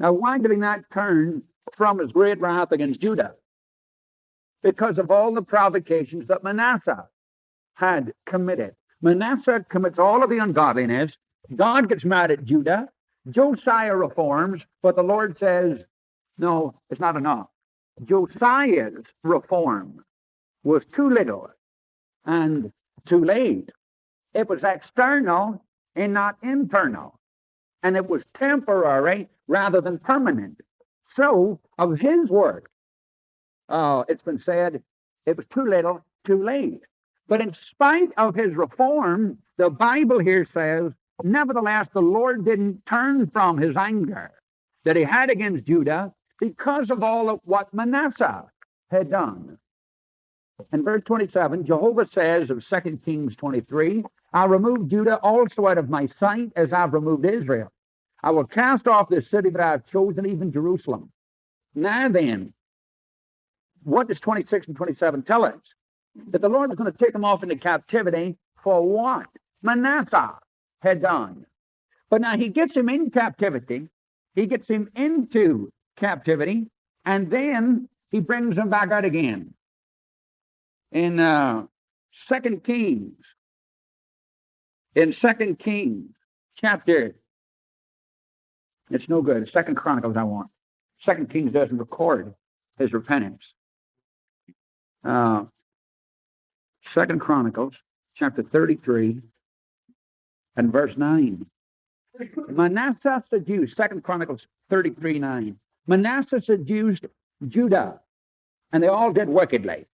Now, why did he not turn from his great wrath against Judah? Because of all the provocations that Manasseh had committed. Manasseh commits all of the ungodliness. God gets mad at Judah. Josiah reforms, but the Lord says, no, it's not enough. Josiah's reform was too little and too late. It was external and not internal. And it was temporary rather than permanent. So, of his work, it's been said, it was too little, too late. But in spite of his reform, the Bible here says, nevertheless, the Lord didn't turn from his anger that he had against Judah because of all of what Manasseh had done. In verse 27, Jehovah says of 2 Kings 23, I'll remove Judah also out of my sight as I've removed Israel. I will cast off this city that I have chosen, even Jerusalem. Now then, what does 26 and 27 tell us? That the Lord was going to take them off into captivity for what Manasseh had done. But now he gets him in captivity. He gets him into captivity, and then he brings him back out again. In 2 Kings, chapter, it's no good. It's 2 Chronicles I want. 2 Kings doesn't record his repentance. 2 Chronicles, chapter 33, and verse 9. Manasseh seduced, 2 Chronicles 33, 9. Manasseh seduced Judah, and they all did wickedly.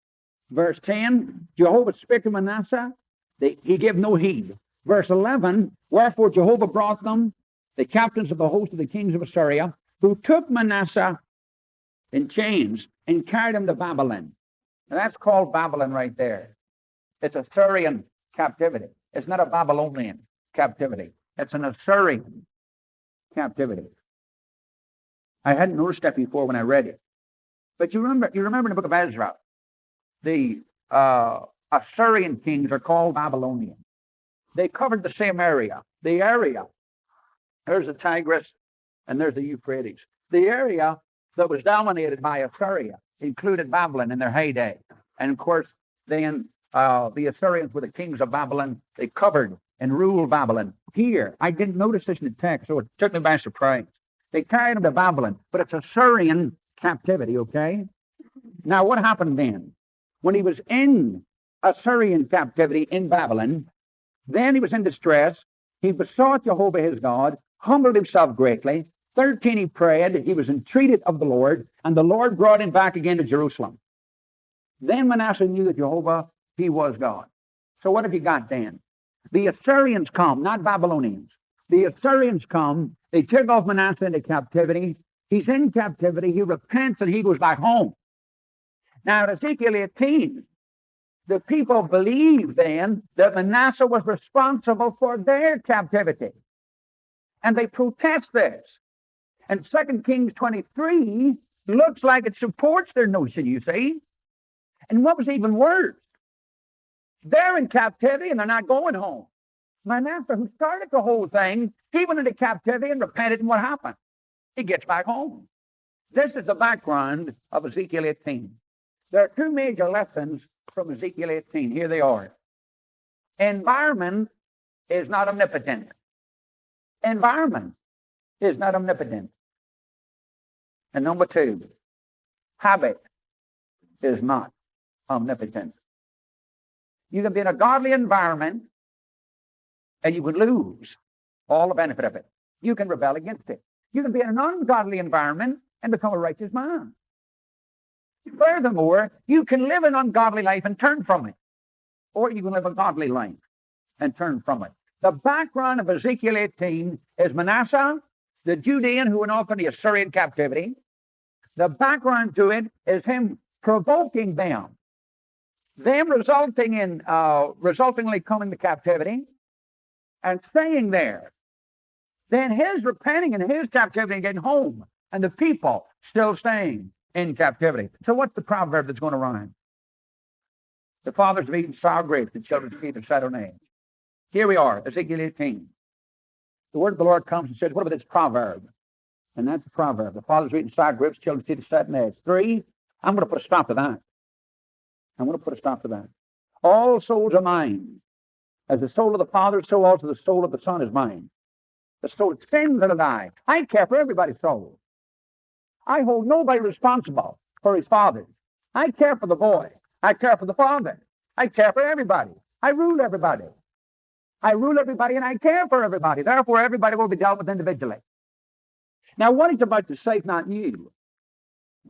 Verse 10, Jehovah spake to Manasseh, he gave no heed. Verse 11, wherefore Jehovah brought them, the captains of the host of the kings of Assyria, who took Manasseh in chains and carried him to Babylon. Now that's called Babylon right there. It's Assyrian captivity. It's not a Babylonian captivity. It's an Assyrian captivity. I hadn't noticed that before when I read it. But you remember in the book of Ezra, the Assyrian kings are called Babylonians. They covered the same area. The area, there's the Tigris and there's the Euphrates. The area that was dominated by Assyria included Babylon in their heyday. And of course, then the Assyrians were the kings of Babylon. They covered and ruled Babylon. Here, I didn't notice this in the text, so it took me by surprise. They carried them to Babylon, but it's Assyrian captivity, okay? Now, what happened then? When he was in Assyrian captivity in Babylon, then he was in distress. He besought Jehovah his God, humbled himself greatly. 13, he prayed. He was entreated of the Lord, and the Lord brought him back again to Jerusalem. Then Manasseh knew that Jehovah, he was God. So what have you got then? The Assyrians come, not Babylonians. The Assyrians come. They took off Manasseh into captivity. He's in captivity. He repents, and he goes back home. Now, in Ezekiel 18, the people believe then that Manasseh was responsible for their captivity. And they protest this. And 2 Kings 23 looks like it supports their notion, you see. And what was even worse, they're in captivity and they're not going home. Manasseh, who started the whole thing, he went into captivity and repented, and what happened? He gets back home. This is the background of Ezekiel 18. There are two major lessons from Ezekiel 18. Here they are. Environment is not omnipotent. Environment is not omnipotent. And number two, habit is not omnipotent. You can be in a godly environment and you can lose all the benefit of it. You can rebel against it. You can be in an ungodly environment and become a righteous man. Furthermore, you can live an ungodly life and turn from it. Or you can live a godly life and turn from it. The background of Ezekiel 18 is Manasseh, the Judean who went off into Assyrian captivity. The background to it is him provoking them resultingly coming to captivity and staying there. Then his repenting and his captivity and getting home, and the people still staying in captivity. So what's the proverb that's going to rhyme? The fathers have eaten sour grapes, the children's teeth have sat on eggs. Here we are, Ezekiel 18. The word of the Lord comes and says, what about this proverb? And that's a proverb. The fathers eat in sour grapes, children see the setting edge. 3, I'm going to put a stop to that. I'm going to put a stop to that. All souls are mine. As the soul of the Father, so also the soul of the Son is mine. The soul of sin going to die. I care for everybody's soul. I hold nobody responsible for his fathers. I care for the boy. I care for the father. I care for everybody. I rule everybody. I rule everybody and I care for everybody. Therefore, everybody will be dealt with individually. Now, what he's about to say is not new.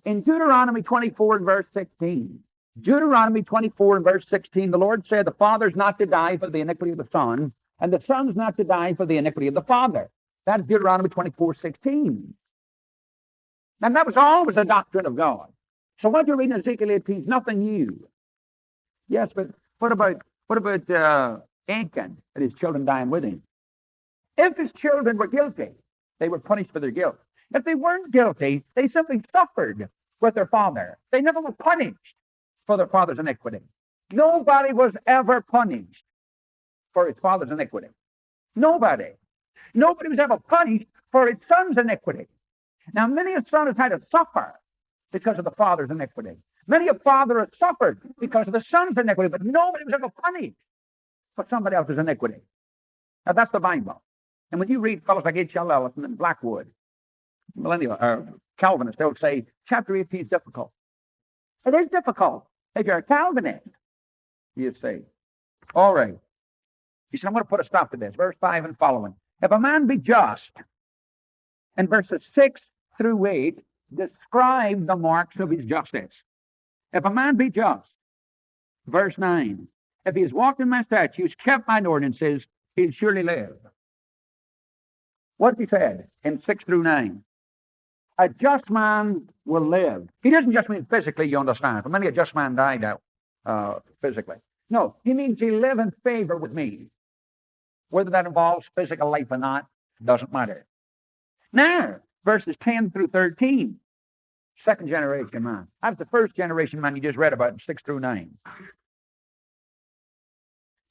In Deuteronomy 24 and verse 16, Deuteronomy 24 and verse 16, the Lord said, the father's not to die for the iniquity of the son, and the son's not to die for the iniquity of the father. That's Deuteronomy 24:16. And that was always the doctrine of God. So what you're reading in Ezekiel 18 is nothing new. Yes, but what about Achan and his children dying with him? If his children were guilty, they were punished for their guilt. If they weren't guilty, they simply suffered with their father. They never were punished for their father's iniquity. Nobody was ever punished for his father's iniquity. Nobody. Nobody was ever punished for his son's iniquity. Now, many a son has had to suffer because of the father's iniquity. Many a father has suffered because of the son's iniquity, but nobody was ever punished for somebody else's iniquity. Now, that's the Bible. And when you read fellows like H.L. Ellison and Blackwood, millennial or Calvinists, they'll say chapter 18 is difficult. It is difficult if you're a Calvinist, you see. All right. He said, I'm going to put a stop to this. Verse 5 and following. If a man be just, and verses 6 through 8 describe the marks of his justice. If a man be just, verse 9, if he has walked in my statutes, kept mine ordinances, he'll surely live. What he said in 6 through 9? A just man will live. He doesn't just mean physically, you understand. For many, a just man died out physically. No, he means he'll live in favor with me. Whether that involves physical life or not, doesn't matter. Now, verses 10 through 13, second generation man. That's the first generation man you just read about in 6 through 9.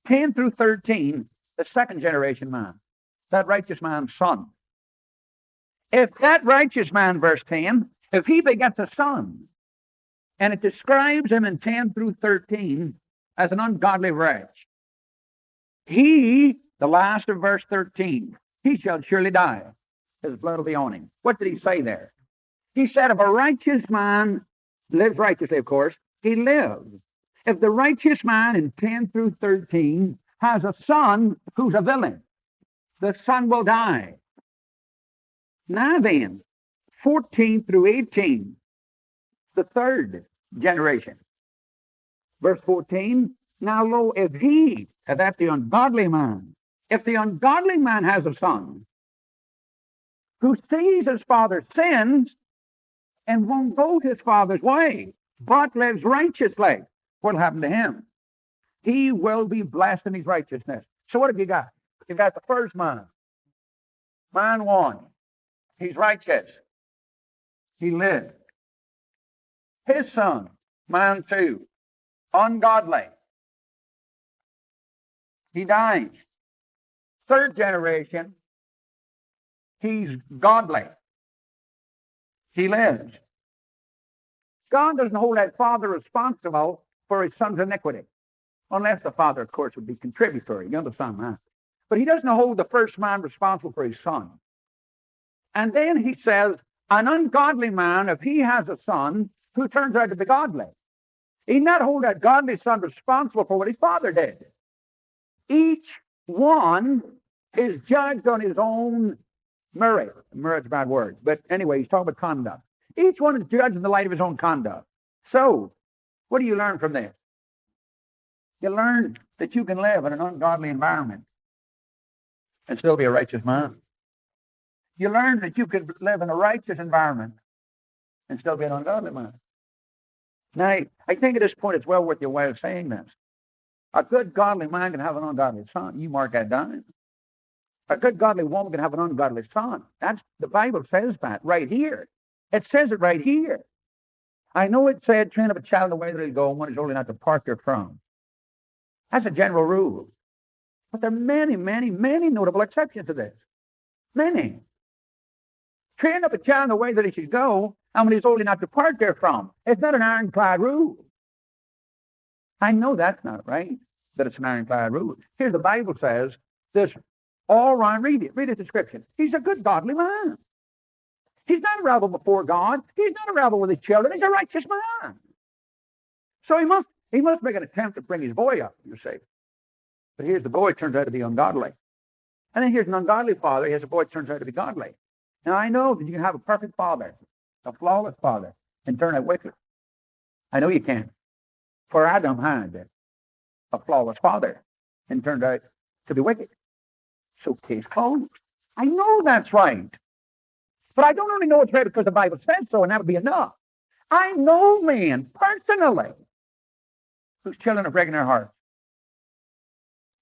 10 through 13, the second generation man. That righteous man's son. If that righteous man, verse 10, if he begets a son, and it describes him in 10 through 13 as an ungodly wretch, he, the last of verse 13, he shall surely die. His blood will be on him. What did he say there? He said, if a righteous man lives righteously, of course, he lives. If the righteous man in 10 through 13 has a son who's a villain, the son will die. Now then, 14 through 18, the third generation. Verse 14, now lo, if that's the ungodly man, if the ungodly man has a son who sees his father's sins and won't go his father's way, but lives righteously, what will happen to him? He will be blessed in his righteousness. So what have you got? You've got the first man. Man 1. He's righteous. He lives. His son, man 2, ungodly. He dies. Third generation, he's godly. He lives. God doesn't hold that father responsible for his son's iniquity, unless the father, of course, would be contributory. You understand that? But he doesn't hold the first man responsible for his son. And then he says, an ungodly man, if he has a son who turns out to be godly, he not hold that godly son responsible for what his father did. Each one is judged on his own merit. Merit's a bad word. But anyway, he's talking about conduct. Each one is judged in the light of his own conduct. So, what do you learn from this? You learn that you can live in an ungodly environment and still be a righteous man. You learn that you can live in a righteous environment and still be an ungodly man. Now, I think at this point it's well worth your while saying this. A good godly man can have an ungodly son. You mark that down. A good godly woman can have an ungodly son. That's the Bible says that right here. It says it right here. I know it said, train up a child in the way that he'll go, and one is old enough to part therefrom. That's a general rule. But there are many, many, many notable exceptions to this. Many. Train up a child in the way that he should go, and when he's old enough to depart therefrom. It's not an ironclad rule. I know that's not right, that it's an ironclad rule. Here the Bible says this all around. Read it. Read the description. He's a good, godly man. He's not a rebel before God. He's not a rebel with his children. He's a righteous man. So he must make an attempt to bring his boy up, you see. But here's the boy turns out to be ungodly. And then here's an ungodly father. Here's a boy turns out to be godly. Now, I know that you can have a perfect father, a flawless father, and turn out wicked. I know you can. For Adam had a flawless father and turned out to be wicked. So case closed. I know that's right. But I don't only know it's right because the Bible says so, and that would be enough. I know men personally whose children are breaking their hearts.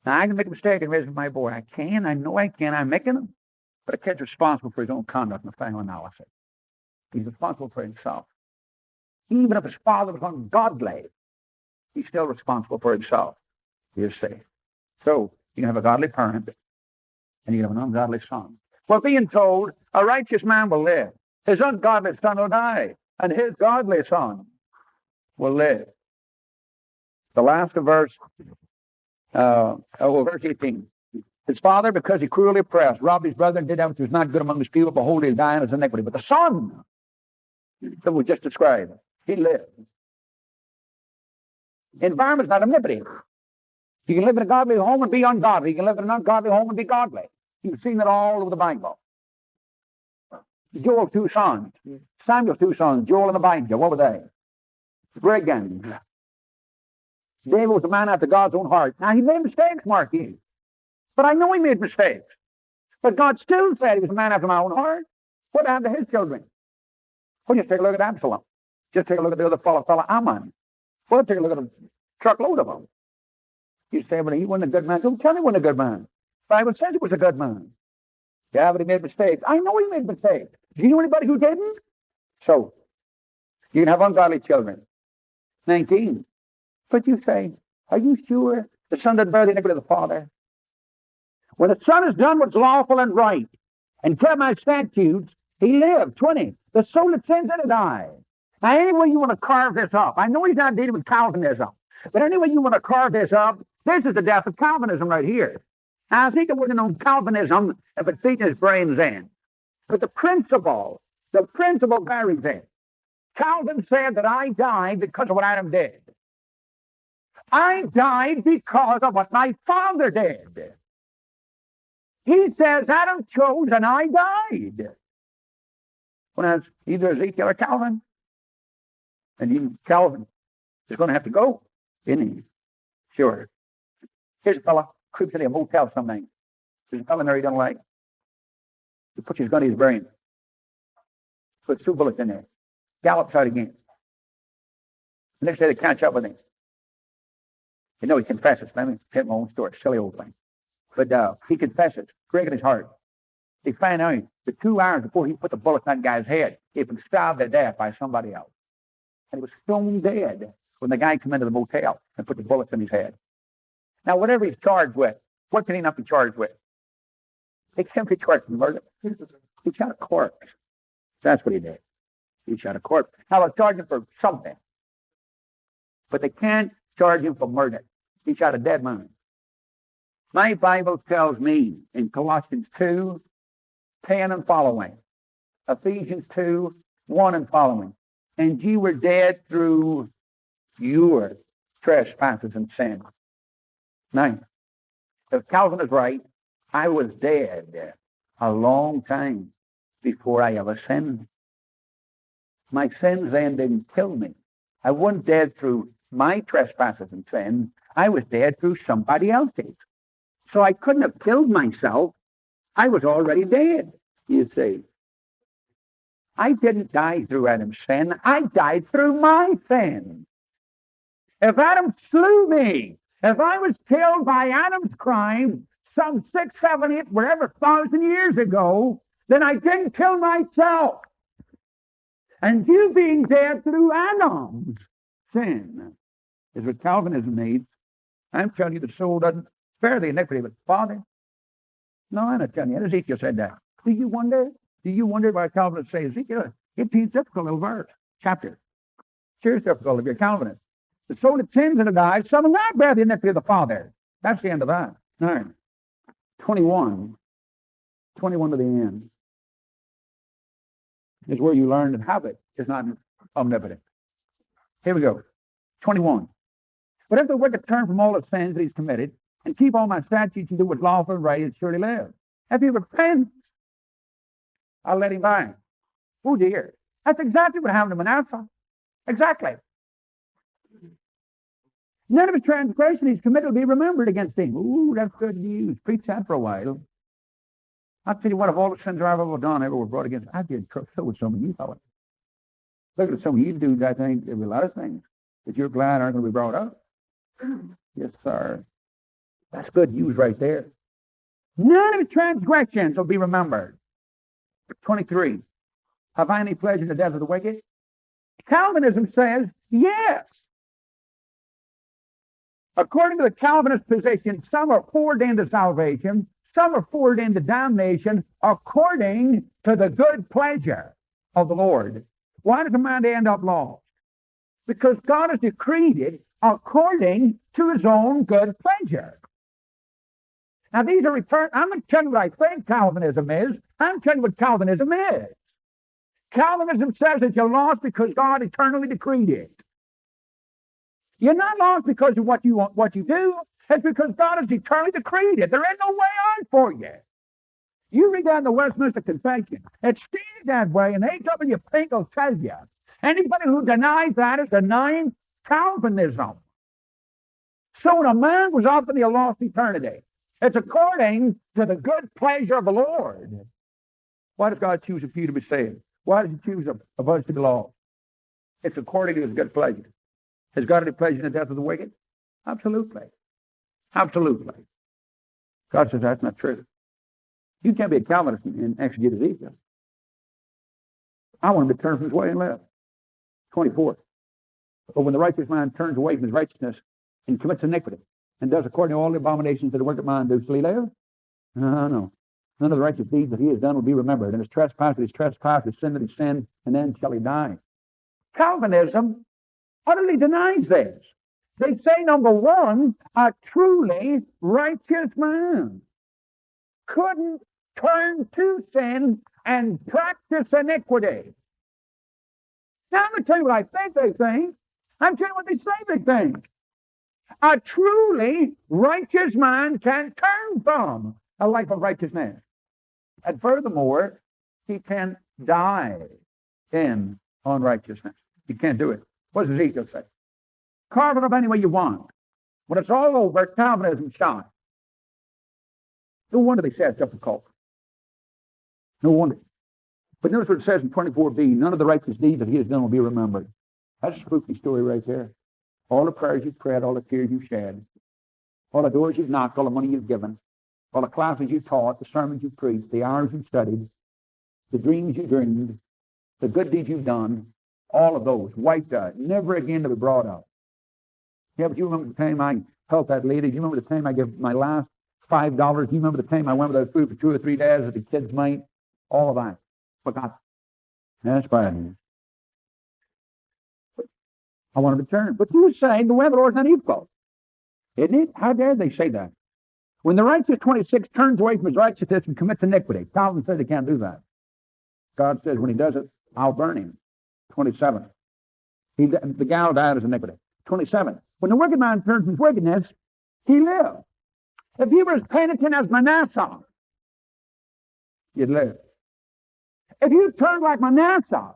Now, I can make a mistake in raising my boy. I can. I know I can. I'm making them. But a kid's responsible for his own conduct in the final analysis. He's responsible for himself. Even if his father was ungodly, he's still responsible for himself. You see. So, you can have a godly parent, and you can have an ungodly son. We're being told a righteous man will live. His ungodly son will die, and his godly son will live. The last of verse 18. His father, because he cruelly oppressed, robbed his brother, and did that which was not good among his people. Behold, he'll die in his iniquity. But the son that was just described, he lived. Environment's not omnipotent. You can live in a godly home and be ungodly. You can live in an ungodly home and be godly. You've seen it all over the Bible. Joel's two sons, Samuel's two sons, Joel and Abijah, what were they? Brigands. David was a man after God's own heart. Now, he made mistakes, mark you. But I know he made mistakes. But God still said he was a man after my own heart. What happened to his children? Well, just take a look at Absalom. Just take a look at the other fellow Ammon. Well, take a look at a truckload of them. You say, well, he wasn't a good man. Don't tell me he wasn't a good man. The Bible says he was a good man. Yeah, but he made mistakes. I know he made mistakes. Do you know anybody who didn't? So, you can have ungodly children. 19. But you say, are you sure the son doesn't bear the iniquity of the father? When the son has done what's lawful and right, and kept my statutes, he lived. 20. The soul that sins in it dies. Now, any way you want to carve this up, I know he's not dealing with Calvinism, but any way you want to carve this up, this is the death of Calvinism right here. Now, I think it wouldn't know Calvinism if it's eaten his brains in. But the principle varies in. Calvin said that I died because of what Adam did. I died because of what my father did. He says Adam chose and I died. Well, that's either Ezekiel or Calvin. And even Calvin is going to have to go, isn't he? Sure. Here's a fella, creeps into a motel something. There's a fella in there he don't like. He puts his gun in his brain. Puts 2 bullets in there. Gallops out again. The next day they catch up with him. You know, he confesses. Let me tell my own story. Silly old thing. But he confesses, breaking his heart. They find out that 2 hours before he put the bullet in that guy's head, he had been starved to death by somebody else. And he was stone dead when the guy came into the motel and put the bullets in his head. Now, whatever he's charged with, what can he not be charged with? They can't be charged with murder. He shot a corpse. That's what he did. He shot a corpse. Now, they'll charge him for something. But they can't charge him for murder. He shot a dead man. My Bible tells me in Colossians 2, 10 and following, Ephesians 2, 1 and following, and ye were dead through your trespasses and sins. Now, if Calvin is right, I was dead a long time before I ever sinned. My sins then didn't kill me. I wasn't dead through my trespasses and sins. I was dead through somebody else's. So I couldn't have killed myself. I was already dead, you see. I didn't die through Adam's sin. I died through my sin. If Adam slew me, if I was killed by Adam's crime some 6, 7, 8, whatever, 1,000 years ago, then I didn't kill myself. And you being dead through Adam's sin is what Calvinism needs. I'm telling you, the soul doesn't bear the iniquity of its father. No, I'm not telling you. Ezekiel said that. Do you wonder Do you wonder why Calvinists say Ezekiel? It seems difficult little verse, chapter. Sure, it's difficult if you're a Calvinist. The soul that sins and dies, shall not bear the iniquity of the Father. That's the end of that. All right. 21 to the end, is where you learn that habit is not omnipotent. Here we go. 21. But if the wicked turn from all the sins that he's committed, and keep all my statutes and do what's lawful and right, he'll surely live. If he repents, I'll let him by. Oh dear. That's exactly what happened to Manasseh. Exactly. None of his transgression he's committed will be remembered against him. Ooh, that's good news. Preach that for a while. I'll tell you what, of all the sins I've ever done, ever were brought against, I did so with some of you fellas. Look at some of you dudes, I think there'll be a lot of things that you're glad aren't going to be brought up. Yes, sir. That's good news right there. None of his transgressions will be remembered. 23. Have I any pleasure in the death of the wicked? Calvinism says yes. According to the Calvinist position, some are foreordained to salvation, some are foreordained to damnation, according to the good pleasure of the Lord. Why does a man end up lost? Because God has decreed it according to his own good pleasure. Now, these are returned. I'm not telling you what I think Calvinism is. I'm telling you what Calvinism is. Calvinism says that you're lost because God eternally decreed it. You're not lost because of what you want, what you do. It's because God has eternally decreed it. There ain't no way out for you. You read that in the Westminster Confession. It's stated that way, and A.W. Pink will tell you. Anybody who denies that is denying Calvinism. So when a man was offered the lost eternity, it's according to the good pleasure of the Lord. Why does God choose a few to be saved? Why does he choose of us to be lost? It's according to his good pleasure. Has God any pleasure in the death of the wicked? Absolutely. Absolutely. God says that's not true. You can't be a Calvinist and exegete Ezekiel. I want him to turn from his way and live. 24. But when the righteous man turns away from his righteousness and commits iniquity and does according to all the abominations that the wicked man do, shall he live? No. None of the righteous deeds that he has done will be remembered, and his trespass, his sin that he sinned, and then shall he die. Calvinism utterly denies this. They say, number one, a truly righteous man couldn't turn to sin and practice iniquity. Now, I'm going to tell you what I think they think. I'm telling you what they say they think. A truly righteous man can turn from a life of righteousness. And furthermore, he can die in unrighteousness. He can't do it. What does Ezekiel say? Carve it up any way you want. When it's all over, Calvinism shot. No wonder they say it's difficult. No wonder. But notice what it says in 24b, none of the righteous deeds that he has done will be remembered. That's a spooky story right there. All the prayers you've prayed, all the tears you've shed, all the doors you've knocked, all the money you've given, all the classes you've taught, the sermons you've preached, the hours you've studied, the dreams you dreamed, the good deeds you've done, all of those wiped out, never again to be brought up. Yeah, but you remember the time I helped that lady? You remember the time I gave my last $5? You remember the time I went without food for 2 or 3 days at the kids' night? All of that. Forgot. That's bad. I want to return. But you say the way of the Lord is not equal. Isn't it? How dare they say that? When the righteous, 26, turns away from his righteousness and commits iniquity, Calvin says he can't do that. God says when he does it, I'll burn him. 27. The gal died as iniquity. 27. When the wicked man turns from his wickedness, he lives. If he were as penitent as Manasseh, you'd live. If you turned like Manasseh,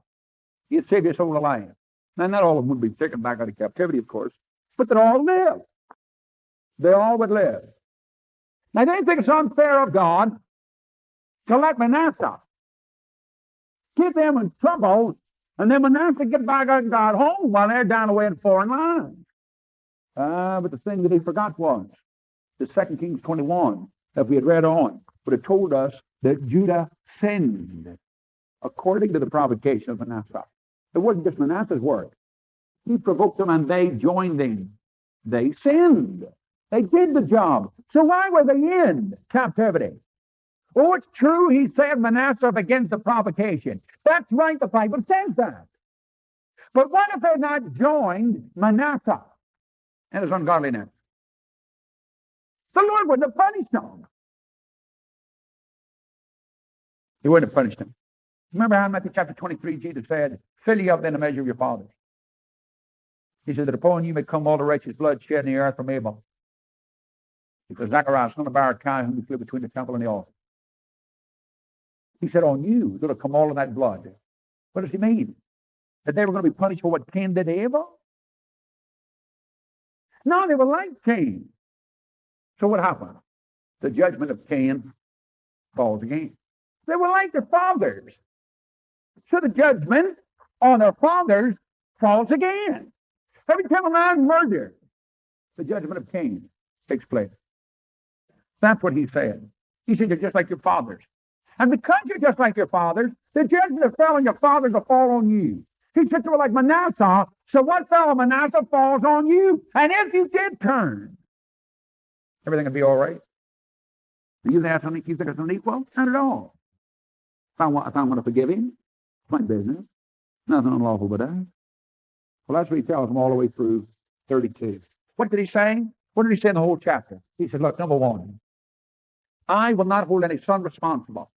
you'd save your soul alive. Now, not all of them would be taken back out of captivity, of course, but they'd all live. They all would live. Now, they think it's unfair of God to let Manasseh get them in trouble, and then Manasseh get back out and God home while they're down away in foreign lands. But the thing that he forgot was the 2 Kings 21 that we had read on, but it told us that Judah sinned according to the provocation of Manasseh. It wasn't just Manasseh's work. He provoked them and they joined him. They sinned. They did the job. So why were they in captivity? Oh, it's true, he said Manasseh against the provocation. That's right, the Bible says that. But what if they had not joined Manasseh and his ungodliness? The Lord wouldn't have punished them. He wouldn't have punished them. Remember how in Matthew chapter 23, Jesus said, fill ye up then the measure of your fathers. He said that upon you may come all the righteous blood shed in the earth from Abel. Because Zachariah, son of Barachiah, whom he slew between the temple and the altar. He said, on you is going to come all of that blood. What does he mean? That they were going to be punished for what Cain did to Abel? No, they were like Cain. So what happened? The judgment of Cain falls again. They were like their fathers. So the judgment on their fathers falls again. Every time a man murders, the judgment of Cain takes place. That's what he said. He said, you're just like your fathers. And because you're just like your fathers, the judgment that fell on your fathers will fall on you. He said, you were like Manasseh, so what fell on Manasseh falls on you. And if you did turn, everything would be all right. And you think it's unequal? Not at all. If I want to forgive him, it's my business. Nothing unlawful but that. Well, that's what he tells them all the way through 32. What did he say? What did he say in the whole chapter? He said, look, number one, I will not hold any son responsible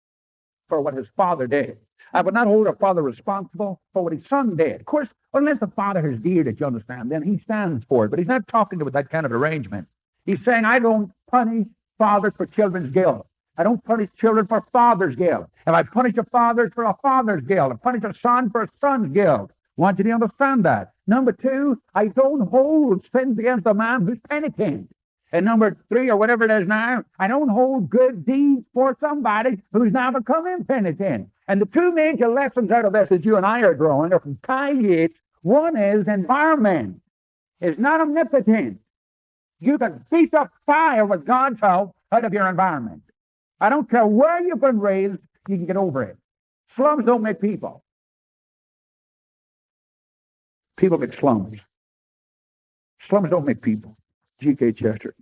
for what his father did. I will not hold a father responsible for what his son did. Of course, unless the father has dear that you understand, then he stands for it. But he's not talking about that kind of arrangement. He's saying, I don't punish fathers for children's guilt. I don't punish children for father's guilt. If I punish a father for a father's guilt, I punish a son for a son's guilt. I want you to understand that. Number two, I don't hold sins against a man who's penitent. And number three, or whatever it is now, I don't hold good deeds for somebody who's now become impenitent. And the two major lessons out of this that you and I are drawing are from Kai Yates. One is environment is not omnipotent. You can beat the fire with God's help out of your environment. I don't care where you've been raised, you can get over it. Slums don't make people. People make slums. Slums don't make people. G.K. Chester.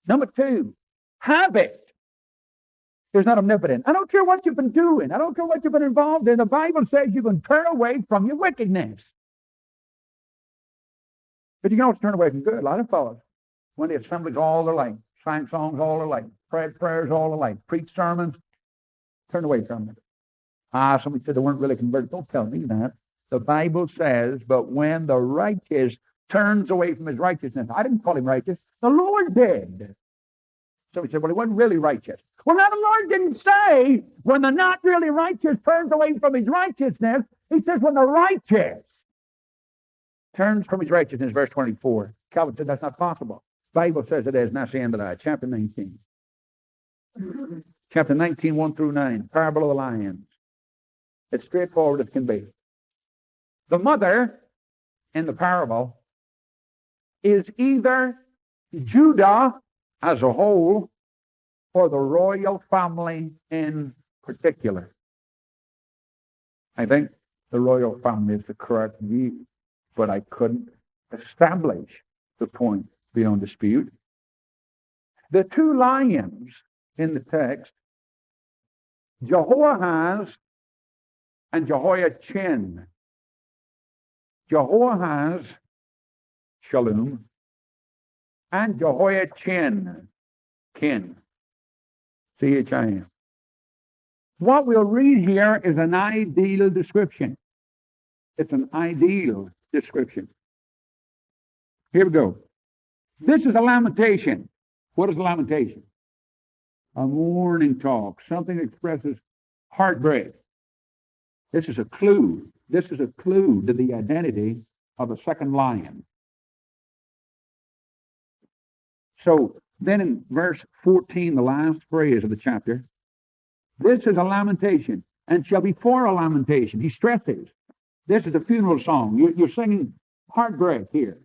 Number two, habit is not omnipotent. I don't care what you've been doing. I don't care what you've been involved in. The Bible says you can turn away from your wickedness. But you can also turn away from good. A lot of fellows, when the assemblies all alike, sang songs all alike, prayed prayers all alike, preached sermons, turn away from it. Somebody said they weren't really converted. Don't tell me that. The Bible says, but when the righteous turns away from his righteousness. I didn't call him righteous. The Lord did. So he said, well, he wasn't really righteous. Well, now the Lord didn't say when the not really righteous turns away from his righteousness. He says when the righteous turns from his righteousness, verse 24. Calvin said that's not possible. The Bible says it is, and that's the end of that. Chapter 19. Chapter 19, 1 through 9. Parable of the lions. It's straightforward as can be. The mother in the parable is either Judah as a whole or the royal family in particular. I think the royal family is the correct view, but I couldn't establish the point beyond dispute. The two lions in the text, Jehoahaz and Jehoiachin. Jehoahaz, Shalom, and Jehoiachin, Kin, C-H-I-N. What we'll read here is an ideal description. It's an ideal description. Here we go. This is a lamentation. What is a lamentation? A mourning talk, something that expresses heartbreak. This is a clue. This is a clue to the identity of the second lion. So then in verse 14, the last phrase of the chapter, this is a lamentation and shall be for a lamentation. He stresses, this is a funeral song. You're singing heartbreak here.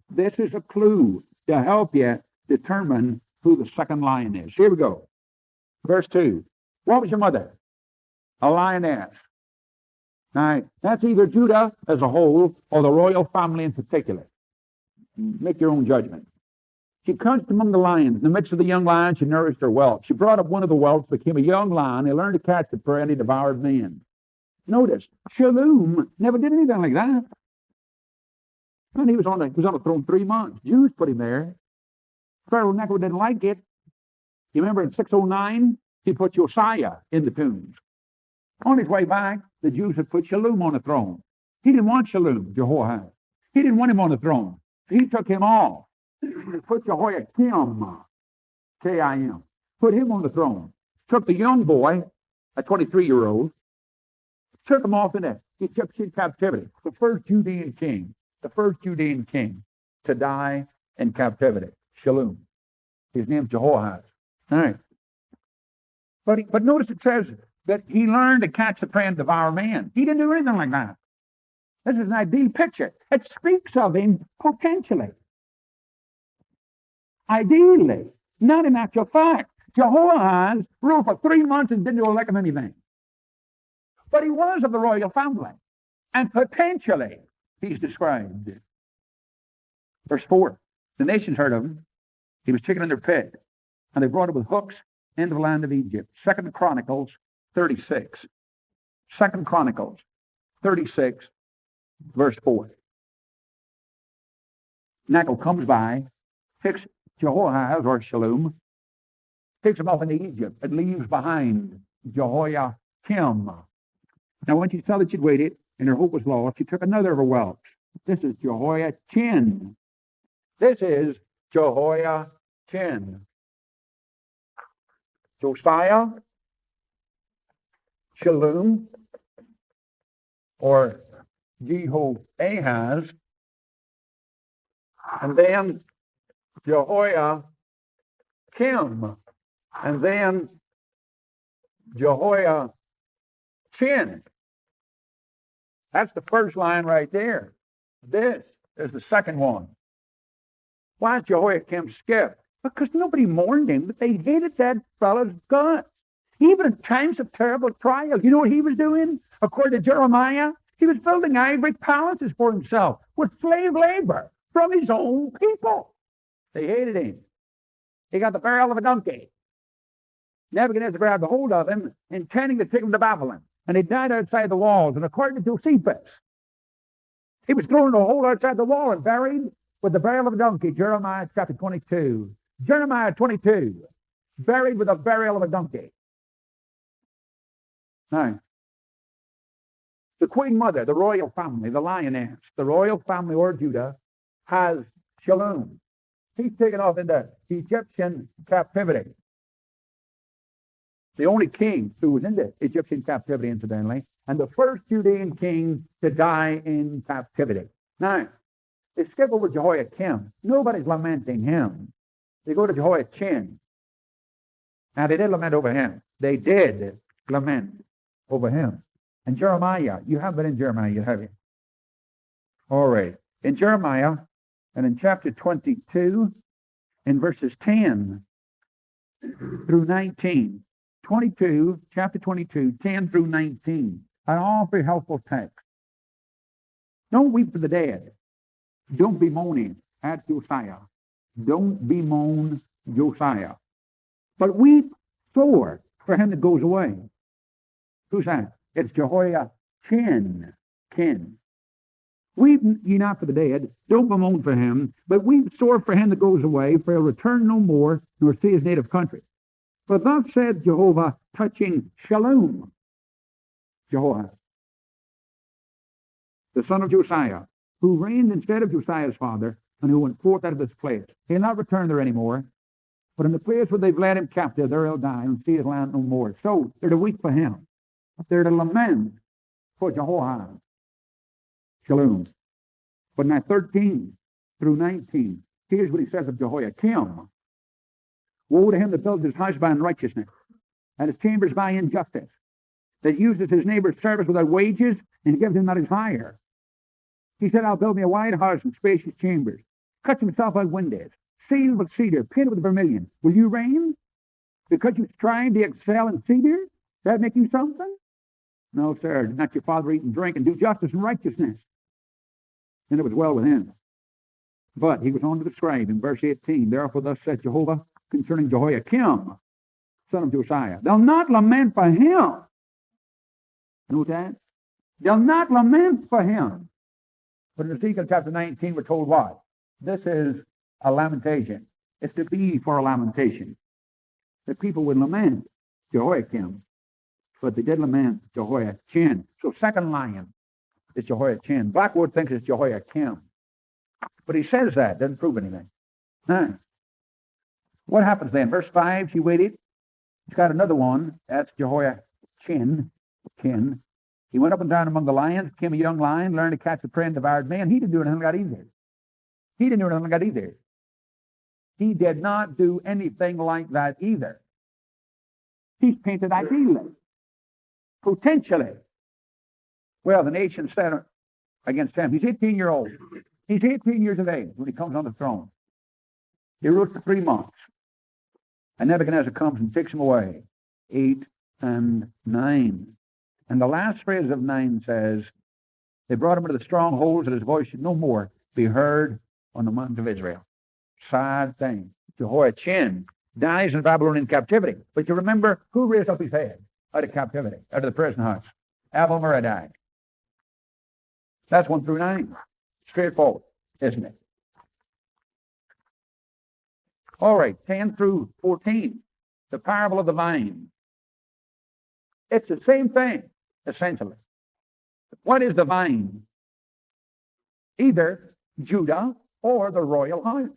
This is a clue to help you determine who the second lion is. Here we go. Verse 2. What was your mother? A lioness. Now, that's either Judah as a whole or the royal family in particular. Make your own judgment. She crouched among the lions. In the midst of the young lions, she nourished her whelp. She brought up one of the whelps, became a young lion. He learned to catch the prey, and he devoured men. Notice, Shalom never did anything like that. And he was on the throne 3 months. Jews put him there. Pharaoh Necho didn't like it. You remember in 609, he put Josiah in the tombs. On his way back, the Jews had put Shalom on the throne. He didn't want Shalom, Jehoahaz. He didn't want him on the throne. He took him off. He put Jehoiakim, K-I-M, put him on the throne. Took the young boy, a 23-year-old, took him off into Egyptian captivity. The first Judean king to die in captivity. Shalom. His name's Jehoahaz. All right. But notice it says that he learned to catch the prey and devour man. He didn't do anything like that. This is an ideal picture. It speaks of him potentially. Ideally, not in actual fact. Jehoahaz ruled for 3 months and didn't do a lick of anything. But he was of the royal family. And potentially, he's described. Verse 4. The nations heard of him. He was taken in their pit. And they brought him with hooks into the land of Egypt. 2 Chronicles 36. 2 Chronicles 36, verse 4. Necho comes by, takes Jehoahaz, or Shalom, takes him off into Egypt, and leaves behind Jehoiakim. Now, when she saw that she'd waited, and her hope was lost, she took another of her whelps. This is Jehoiachin. This is Jehoiachin. Josiah, Shalom, or Jehoahaz, and then Jehoiakim, and then Jehoiachin. That's the first line right there. This is the second one. Why is Jehoiakim skipped? Because nobody mourned him, but they hated that fellow's guts. Even in times of terrible trial, you know what he was doing? According to Jeremiah, he was building ivory palaces for himself with slave labor from his own people. They hated him. He got the barrel of a donkey. Nebuchadnezzar grabbed a hold of him, intending to take him to Babylon. And he died outside the walls. And according to Josephus, he was thrown in a hole outside the wall and buried with the barrel of a donkey. Jeremiah chapter 22. Jeremiah 22. Buried with the burial of a donkey. Now, the queen mother, the royal family, the lioness, the royal family or Judah, has Shalom. He's taken off into Egyptian captivity. The only king who was in the Egyptian captivity, incidentally, and the first Judean king to die in captivity. Now, they skip over Jehoiakim. Nobody's lamenting him. They go to Jehoiachin. Now, they did lament over him. They did lament over him. And Jeremiah, you have it in Jeremiah, you have it. All right. In Jeremiah, and in chapter 22, in verses 10 through 19, 22, chapter 22, 10 through 19, an awfully helpful text. Don't weep for the dead. Don't bemoan at Josiah. Don't bemoan Josiah. But weep sore for him that goes away. Who's that? It's Jehoiachin. Weep ye not for the dead, don't bemoan for him, but weep sore for him that goes away, for he'll return no more, nor see his native country. For thus said Jehovah, touching Shalom, Jehoahaz, the son of Josiah, who reigned instead of Josiah's father, and who went forth out of his place. He'll not return there anymore, but in the place where they've led him captive, there he'll die, and see his land no more. So they're to weep for him. They're to lament for Jehoahaz, Shalom. But now 13 through 19, here's what he says of Jehoiakim. Woe to him that builds his house by unrighteousness, and his chambers by injustice, that uses his neighbor's service without wages, and gives him not his hire. He said, I'll build me a wide house and spacious chambers, cuts himself out windows, sealed with cedar, painted with vermilion. Will you reign? Because you strive to excel in cedar? Does that make you something? No, sir. Did not your father eat and drink and do justice and righteousness? And it was well with him. But he goes on to describe in verse 18, therefore thus saith Jehovah concerning Jehoiakim, son of Josiah, they'll not lament for him. Note that? They'll not lament for him. But in Ezekiel chapter 19, we're told what? This is a lamentation. It's to be for a lamentation. The people would lament Jehoiakim, but they did lament Jehoiachin. So second line is Jehoiachin. Blackwood thinks it's Jehoiakim. But he says that, doesn't prove anything. Now, what happens then? Verse 5, she waited. He's got another one. That's Jehoiachin. He went up and down among the lions, became a young lion, learned to catch the prey and devoured man. He didn't do anything like that either. He didn't do anything like that either. He did not do anything like that either. He's painted ideally, potentially. Well, the nation set against him. He's 18-year-old. He's 18 years of age when he comes on the throne. He ruled for 3 months. And Nebuchadnezzar comes and takes him away. 8 and 9. And the last phrase of 9 says, they brought him into the strongholds, that his voice should no more be heard on the mountains of Israel. Sad thing. Jehoiachin dies in Babylonian captivity. But you remember who raised up his head out of captivity, out of the prison house? Abel-Merodach. That's 1 through 9. Straightforward, isn't it? All right, 10 through 14. The parable of the vine. It's the same thing, essentially. What is the vine? Either Judah or the royal house.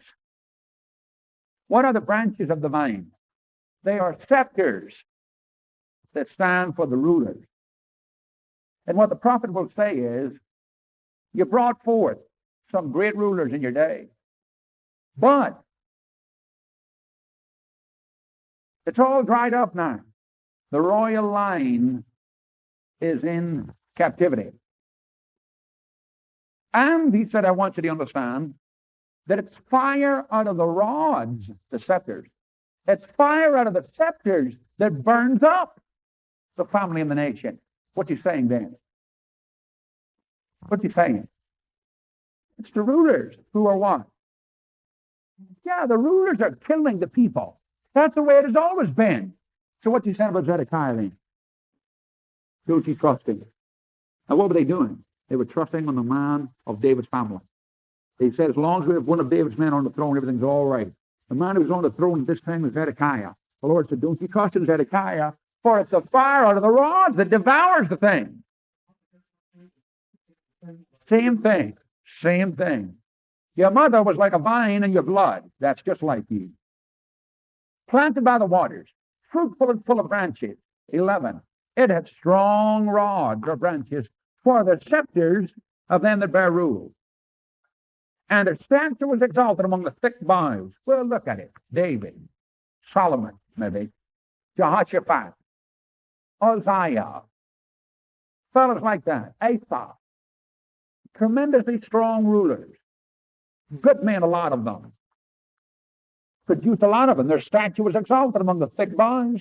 What are the branches of the vine? They are scepters that stand for the rulers. And what the prophet will say is, you brought forth some great rulers in your day, but it's all dried up now. The royal line is in captivity. And he said, I want you to understand that it's fire out of the rods, the scepters. It's fire out of the scepters that burns up the family and the nation. What's he saying then? What's he saying? It's the rulers who are what? Yeah, the rulers are killing the people. That's the way it has always been. So what's he saying about Zedekiah then? Who's he trusting? Now what were they doing? They were trusting on the man of David's family. They said, as long as we have one of David's men on the throne, everything's all right. The man who was on the throne at this time was Zedekiah. The Lord said, don't you trust in Zedekiah, for it's a fire out of the rods that devours the thing. Same thing. Same thing. Your mother was like a vine in your blood. That's just like you. Planted by the waters, fruitful and full of branches. 11. It had strong rods or branches for the scepters of them that bear rule. And its stature was exalted among the thick boughs. Well, look at it. David, Solomon, maybe, Jehoshaphat, Uzziah, fellows like that, Asa, tremendously strong rulers, good men, a lot of them, produced a lot of them. Their stature was exalted among the thick boughs,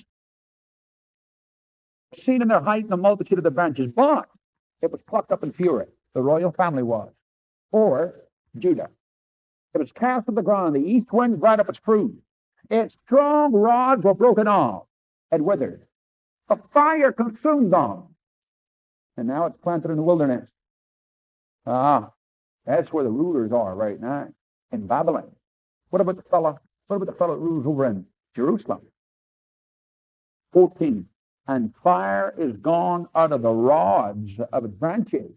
seen in their height and the multitude of the branches, but it was plucked up in fury. The royal family was, or Judah. It was cast to the ground. The east wind dried up its fruit. Its strong rods were broken off and withered. A fire consumed them. And now it's planted in the wilderness. That's where the rulers are right now, in Babylon. What about the fellow that rules over in Jerusalem? 14. And fire is gone out of the rods of its branches.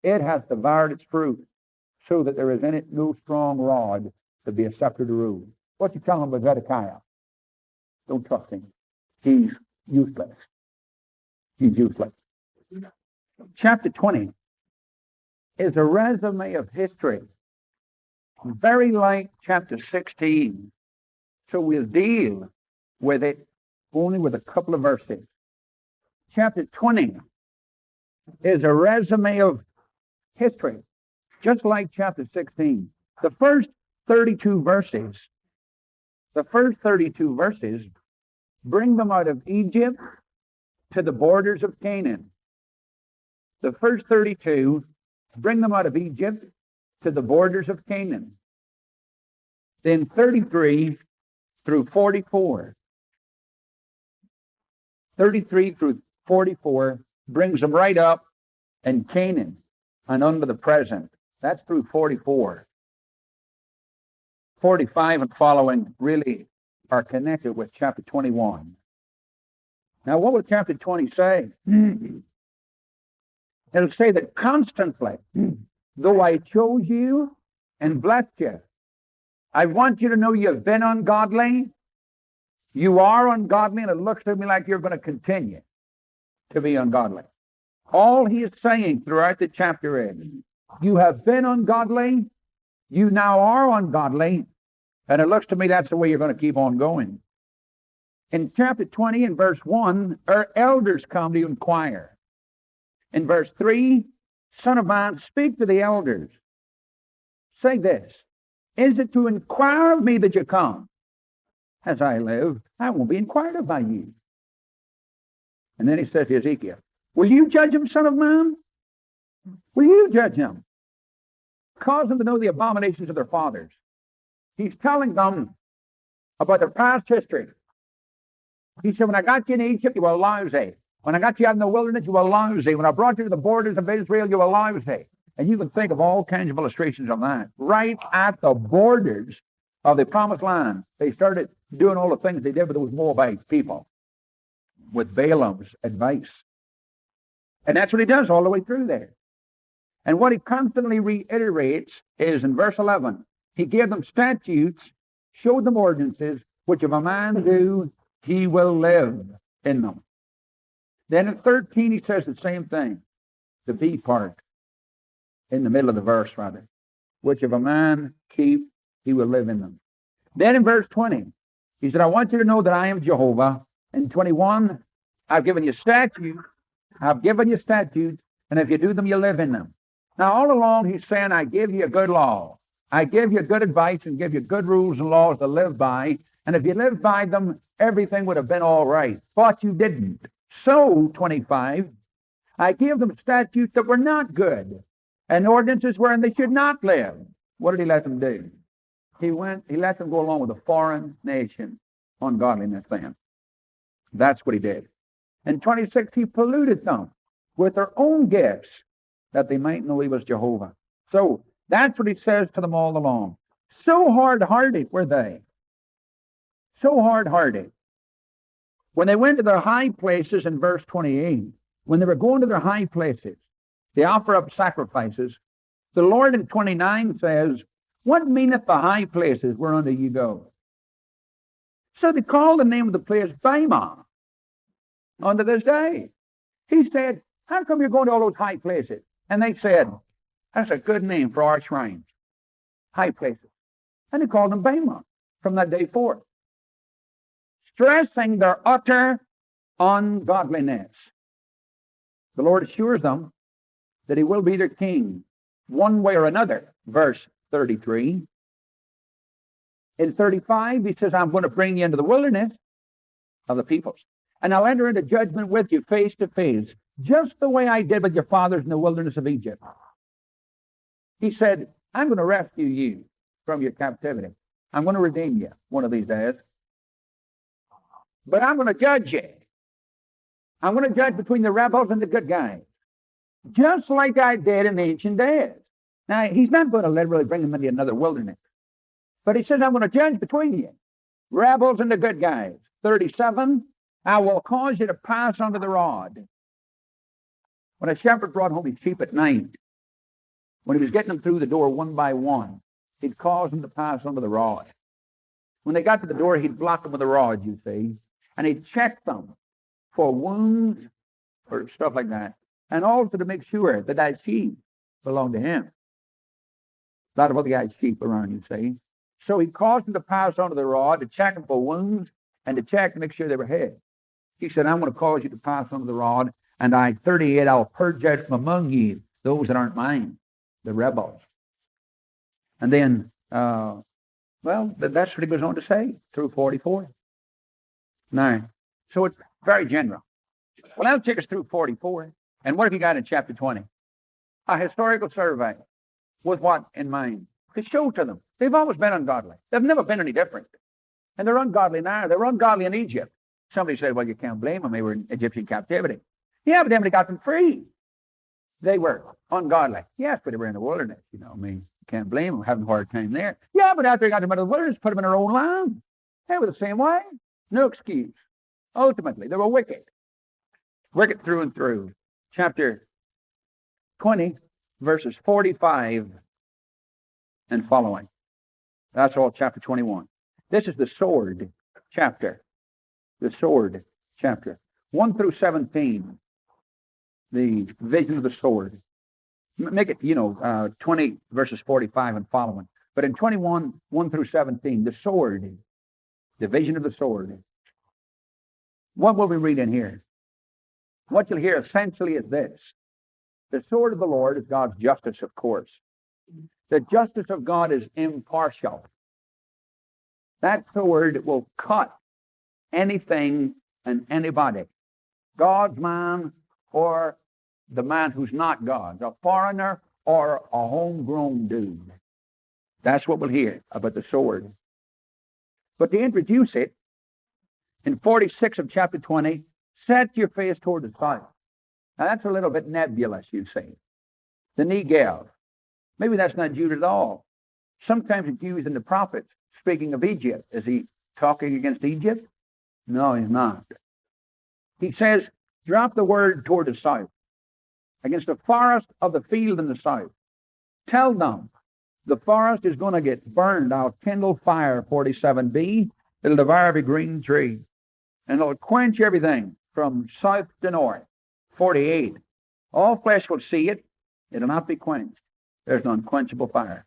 It has devoured its fruit, so that there is in it no strong rod to be a scepter to rule. What you telling about Zedekiah? Don't trust him. He's useless. He's useless. Chapter 20 is a resume of history, very like chapter 16. So we'll deal with it only with a couple of verses. Chapter 20 is a resume of history, just like chapter 16. The first 32 verses bring them out of Egypt to the borders of Canaan. The first 32 bring them out of Egypt to the borders of Canaan. Then 33 through 44. 33 through 44 brings them right up in Canaan and under the present. That's through 44. 45 and following really are connected with chapter 21. Now, what will chapter 20 say? It'll say that constantly, though I chose you and blessed you, I want you to know you've been ungodly. You are ungodly, and it looks to me like you're going to continue to be ungodly. All he is saying throughout the chapter is, you have been ungodly, you now are ungodly, and it looks to me that's the way you're going to keep on going. In chapter 20 and verse 1, our elders come to inquire. In verse 3, Son of man, speak to the elders. Say this, is it to inquire of me that you come? As I live, I won't be inquired of by you. And then he says to Ezekiel, will you judge him, son of man? Will you judge him? Cause them to know the abominations of their fathers. He's telling them about their past history. He said, when I got you in Egypt, you were lousy. When I got you out in the wilderness, you were lousy. When I brought you to the borders of Israel, you were lousy. And you can think of all kinds of illustrations of that. Right at the borders of the promised land, they started doing all the things they did with those Moabite people, with Balaam's advice. And that's what he does all the way through there. And what he constantly reiterates is in verse 11, he gave them statutes, showed them ordinances, which if a man do, he will live in them. Then in 13, he says the same thing, the B part, in the middle of the verse, rather, which if a man keep, he will live in them. Then in verse 20, he said, I want you to know that I am Jehovah. In 21, I've given you statutes, and if you do them, you live in them. Now, all along, he's saying, I give you a good law. I give you good advice and give you good rules and laws to live by. And if you live by them, everything would have been all right. But you didn't. So, 25, I gave them statutes that were not good and ordinances wherein they should not live. What did he let them do? He let them go along with a foreign nation ungodliness then. That's what he did. In 26, he polluted them with their own gifts that they might know he was Jehovah. So that's what he says to them all along. So hard-hearted were they. So hard-hearted. When they went to their high places in verse 28, when they were going to their high places, they offer up sacrifices. The Lord in 29 says, what meaneth the high places whereunto ye go? So they called the name of the place Bamah unto this day. He said, how come you're going to all those high places? And they said, that's a good name for our shrines. High places. And he called them Bamah from that day forth, stressing their utter ungodliness. The Lord assures them that he will be their king one way or another. Verse 33. In 35, he says, I'm going to bring you into the wilderness of the peoples, and I'll enter into judgment with you face to face, just the way I did with your fathers in the wilderness of Egypt. He said, I'm going to rescue you from your captivity. I'm going to redeem you one of these days. But I'm going to judge you. I'm going to judge between the rebels and the good guys, just like I did in the ancient days. Now, he's not going to literally bring them into another wilderness. But he says, I'm going to judge between you, rebels and the good guys. 37, I will cause you to pass under the rod. When a shepherd brought home his sheep at night, when he was getting them through the door one by one, he'd cause them to pass under the rod. When they got to the door, he'd block them with a rod, you see, and he'd check them for wounds or stuff like that, and also to make sure that that sheep belonged to him. A lot of other guys' sheep around, you see. So he caused them to pass under the rod, to check them for wounds, and to check to make sure they were head. He said, I'm going to cause you to pass under the rod, and 38, I'll purge out from among you those that aren't mine, the rebels. And then, that's what he goes on to say through 44. Now, so it's very general. Well, that'll take us through 44. And what have you got in chapter 20? A historical survey. With what in mind? to show to them. They've always been ungodly. They've never been any different. And they're ungodly now. They were ungodly in Egypt. Somebody said, well, you can't blame them. They were in Egyptian captivity. Yeah, but then they got them free. They were ungodly. Yes, but they were in the wilderness. You know, I mean, you can't blame them having a hard time there. Yeah, but after they got them out of the wilderness, put them in their own land. They were the same way. No excuse. Ultimately, they were wicked. Wicked through and through. Chapter 20, verses 45 and following. That's all chapter 21. This is the sword chapter. The sword chapter. 1 through 17. The vision of the sword. Make it, 20 verses 45 and following. But in 21, 1 through 17, the sword. The vision of the sword. What will we read in here? What you'll hear essentially is this. The sword of the Lord is God's justice, of course. The justice of God is impartial. That sword will cut anything and anybody. God's man or the man who's not God's, a foreigner or a homegrown dude. That's what we'll hear about the sword. But to introduce it, in 46 of chapter 20, set your face toward the south. Now that's a little bit nebulous, you say. The Negev. Maybe that's not Judah at all. Sometimes it's used in the prophets, speaking of Egypt. Is he talking against Egypt? No, he's not. He says, drop the word toward the south, against the forest of the field in the south. Tell them the forest is going to get burned. I'll kindle fire, 47b. It'll devour every green tree. And it'll quench everything from south to north. 48. All flesh will see it. It'll not be quenched. There's an unquenchable fire.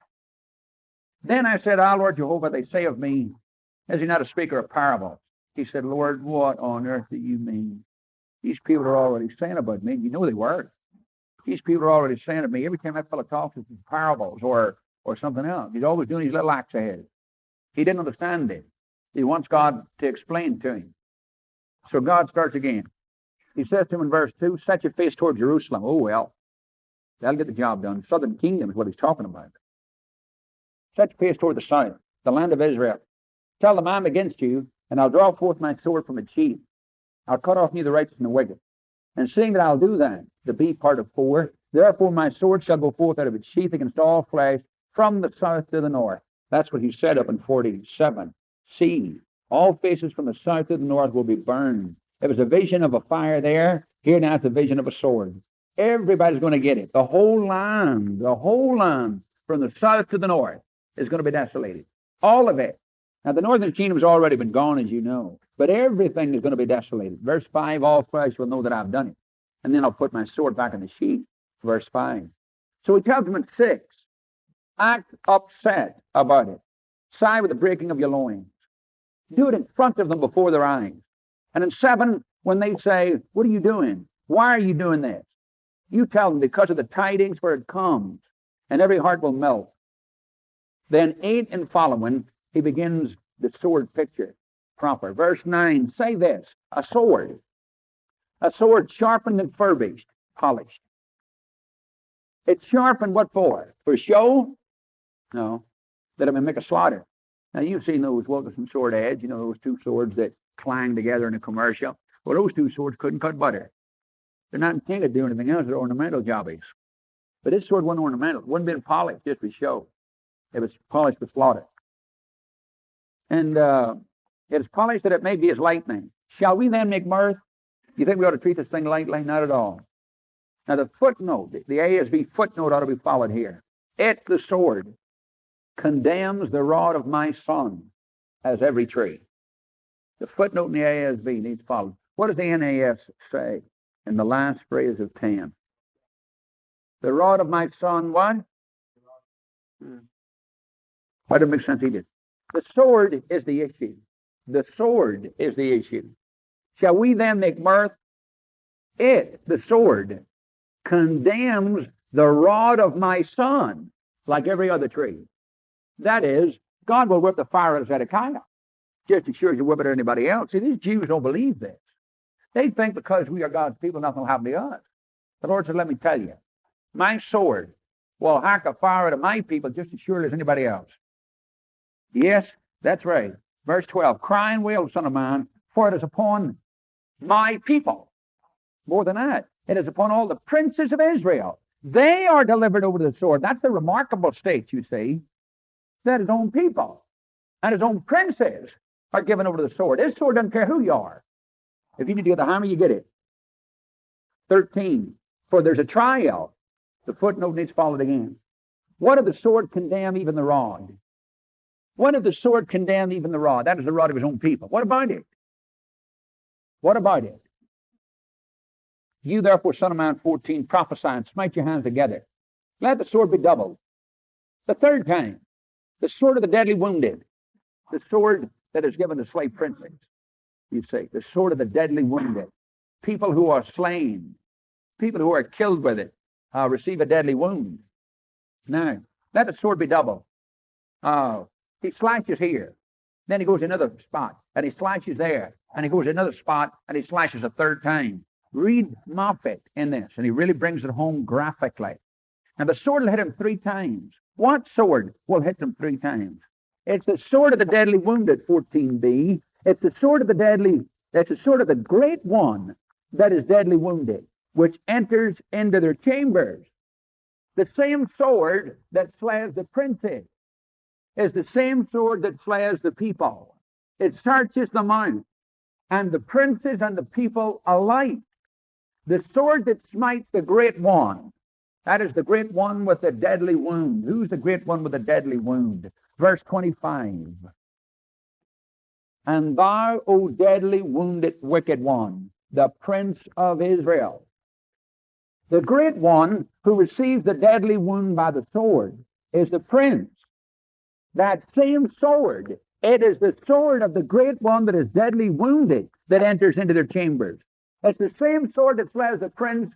Then I said, Lord Jehovah, they say of me, is he not a speaker of parables? He said, Lord, what on earth do you mean? These people are already saying about me. You know they were. These people are already saying to me, every time that fellow talks, it's parables or something else. He's always doing these little acts ahead. He didn't understand it. He wants God to explain to him. So God starts again. He says to him in verse 2, set your face toward Jerusalem. Oh, well, that'll get the job done. Southern kingdom is what he's talking about. Set your face toward the south, the land of Israel. Tell them I'm against you, and I'll draw forth my sword from its sheath. I'll cut off you the righteous and the wicked. And seeing that I'll do that, the B part of 4, therefore my sword shall go forth out of its sheath against all flesh, from the south to the north. That's what he said up in 47. See, all faces from the south to the north will be burned. It was a vision of a fire there. Here now it's a vision of a sword. Everybody's going to get it. The whole land from the south to the north is going to be desolated. All of it. Now the northern kingdom has already been gone, as you know. But everything is going to be desolated. Verse 5, all flesh will know that I've done it. And then I'll put my sword back in the sheath. Verse 5. So he tells them in 6, act upset about it. Sigh with the breaking of your loins. Do it in front of them before their eyes. And in 7, when they say, what are you doing? Why are you doing this? You tell them because of the tidings where it comes, and every heart will melt. Then 8 and following, he begins the sword picture proper. Verse 9, say this, a sword sharpened and furbished, polished. It's sharpened what for? For show? No, that it may make a slaughter. Now you've seen those Wilkinson sword heads, you know, those two swords that clang together in a commercial. Well, those two swords couldn't cut butter. They're not intended to do anything else. They're ornamental jobbies. But this sword wasn't ornamental. It wasn't been polished just for show. It was polished for slaughter. And it is polished that it may be as lightning. Shall we then make mirth? You think we ought to treat this thing lightly? Not at all. Now the footnote, the ASV footnote ought to be followed here. It, the sword, condemns the rod of my son as every tree. The footnote in the ASV needs followed. What does the NAS say in the last phrase of 10? The rod of my son, what? Why didn't it make sense he did? The sword is the issue. The sword is the issue. Shall we then make mirth? It, the sword, condemns the rod of my son like every other tree. That is, God will whip the fire out of Zedekiah just as sure as you whip it at anybody else. See, these Jews don't believe this. They think because we are God's people, nothing will happen to us. The Lord said, let me tell you, my sword will hack a fire to my people just as surely as anybody else. Yes, that's right. Verse 12, cry and wail, son of man, for it is upon my people. More than that, it is upon all the princes of Israel. They are delivered over to the sword. That's the remarkable state, you see, that his own people and his own princes are given over to the sword. His sword doesn't care who you are. If you need to get the hammer, you get it. 13, for there's a trial. The footnote needs followed again. What if the sword condemn even the rod? What if the sword condemn even the rod? That is the rod of his own people. What about it? What about it? You therefore, son of man, 14, prophesy and smite your hands together. Let the sword be doubled. The third time, the sword of the deadly wounded. The sword that is given to slave princes. You see, the sword of the deadly wounded. People who are slain. People who are killed with it receive a deadly wound. Now, let the sword be doubled. He slashes here. Then he goes to another spot, and he slashes there. And he goes to another spot, and he slashes a third time. Read Moffat in this, and he really brings it home graphically. And the sword will hit him 3 times. What sword will hit him 3 times? It's the sword of the deadly wounded, 14b. It's the sword of the deadly, that's the sword of the great one that is deadly wounded, which enters into their chambers. The same sword that slays the princes is the same sword that slays the people. It searches them out, and the princes and the people alike. The sword that smites the great one, that is the great one with the deadly wound. Who's the great one with the deadly wound? Verse 25. And thou, O deadly wounded wicked one, the prince of Israel. The great one who receives the deadly wound by the sword is the prince. That same sword, it is the sword of the great one that is deadly wounded that enters into their chambers. It's the same sword that slays the prince,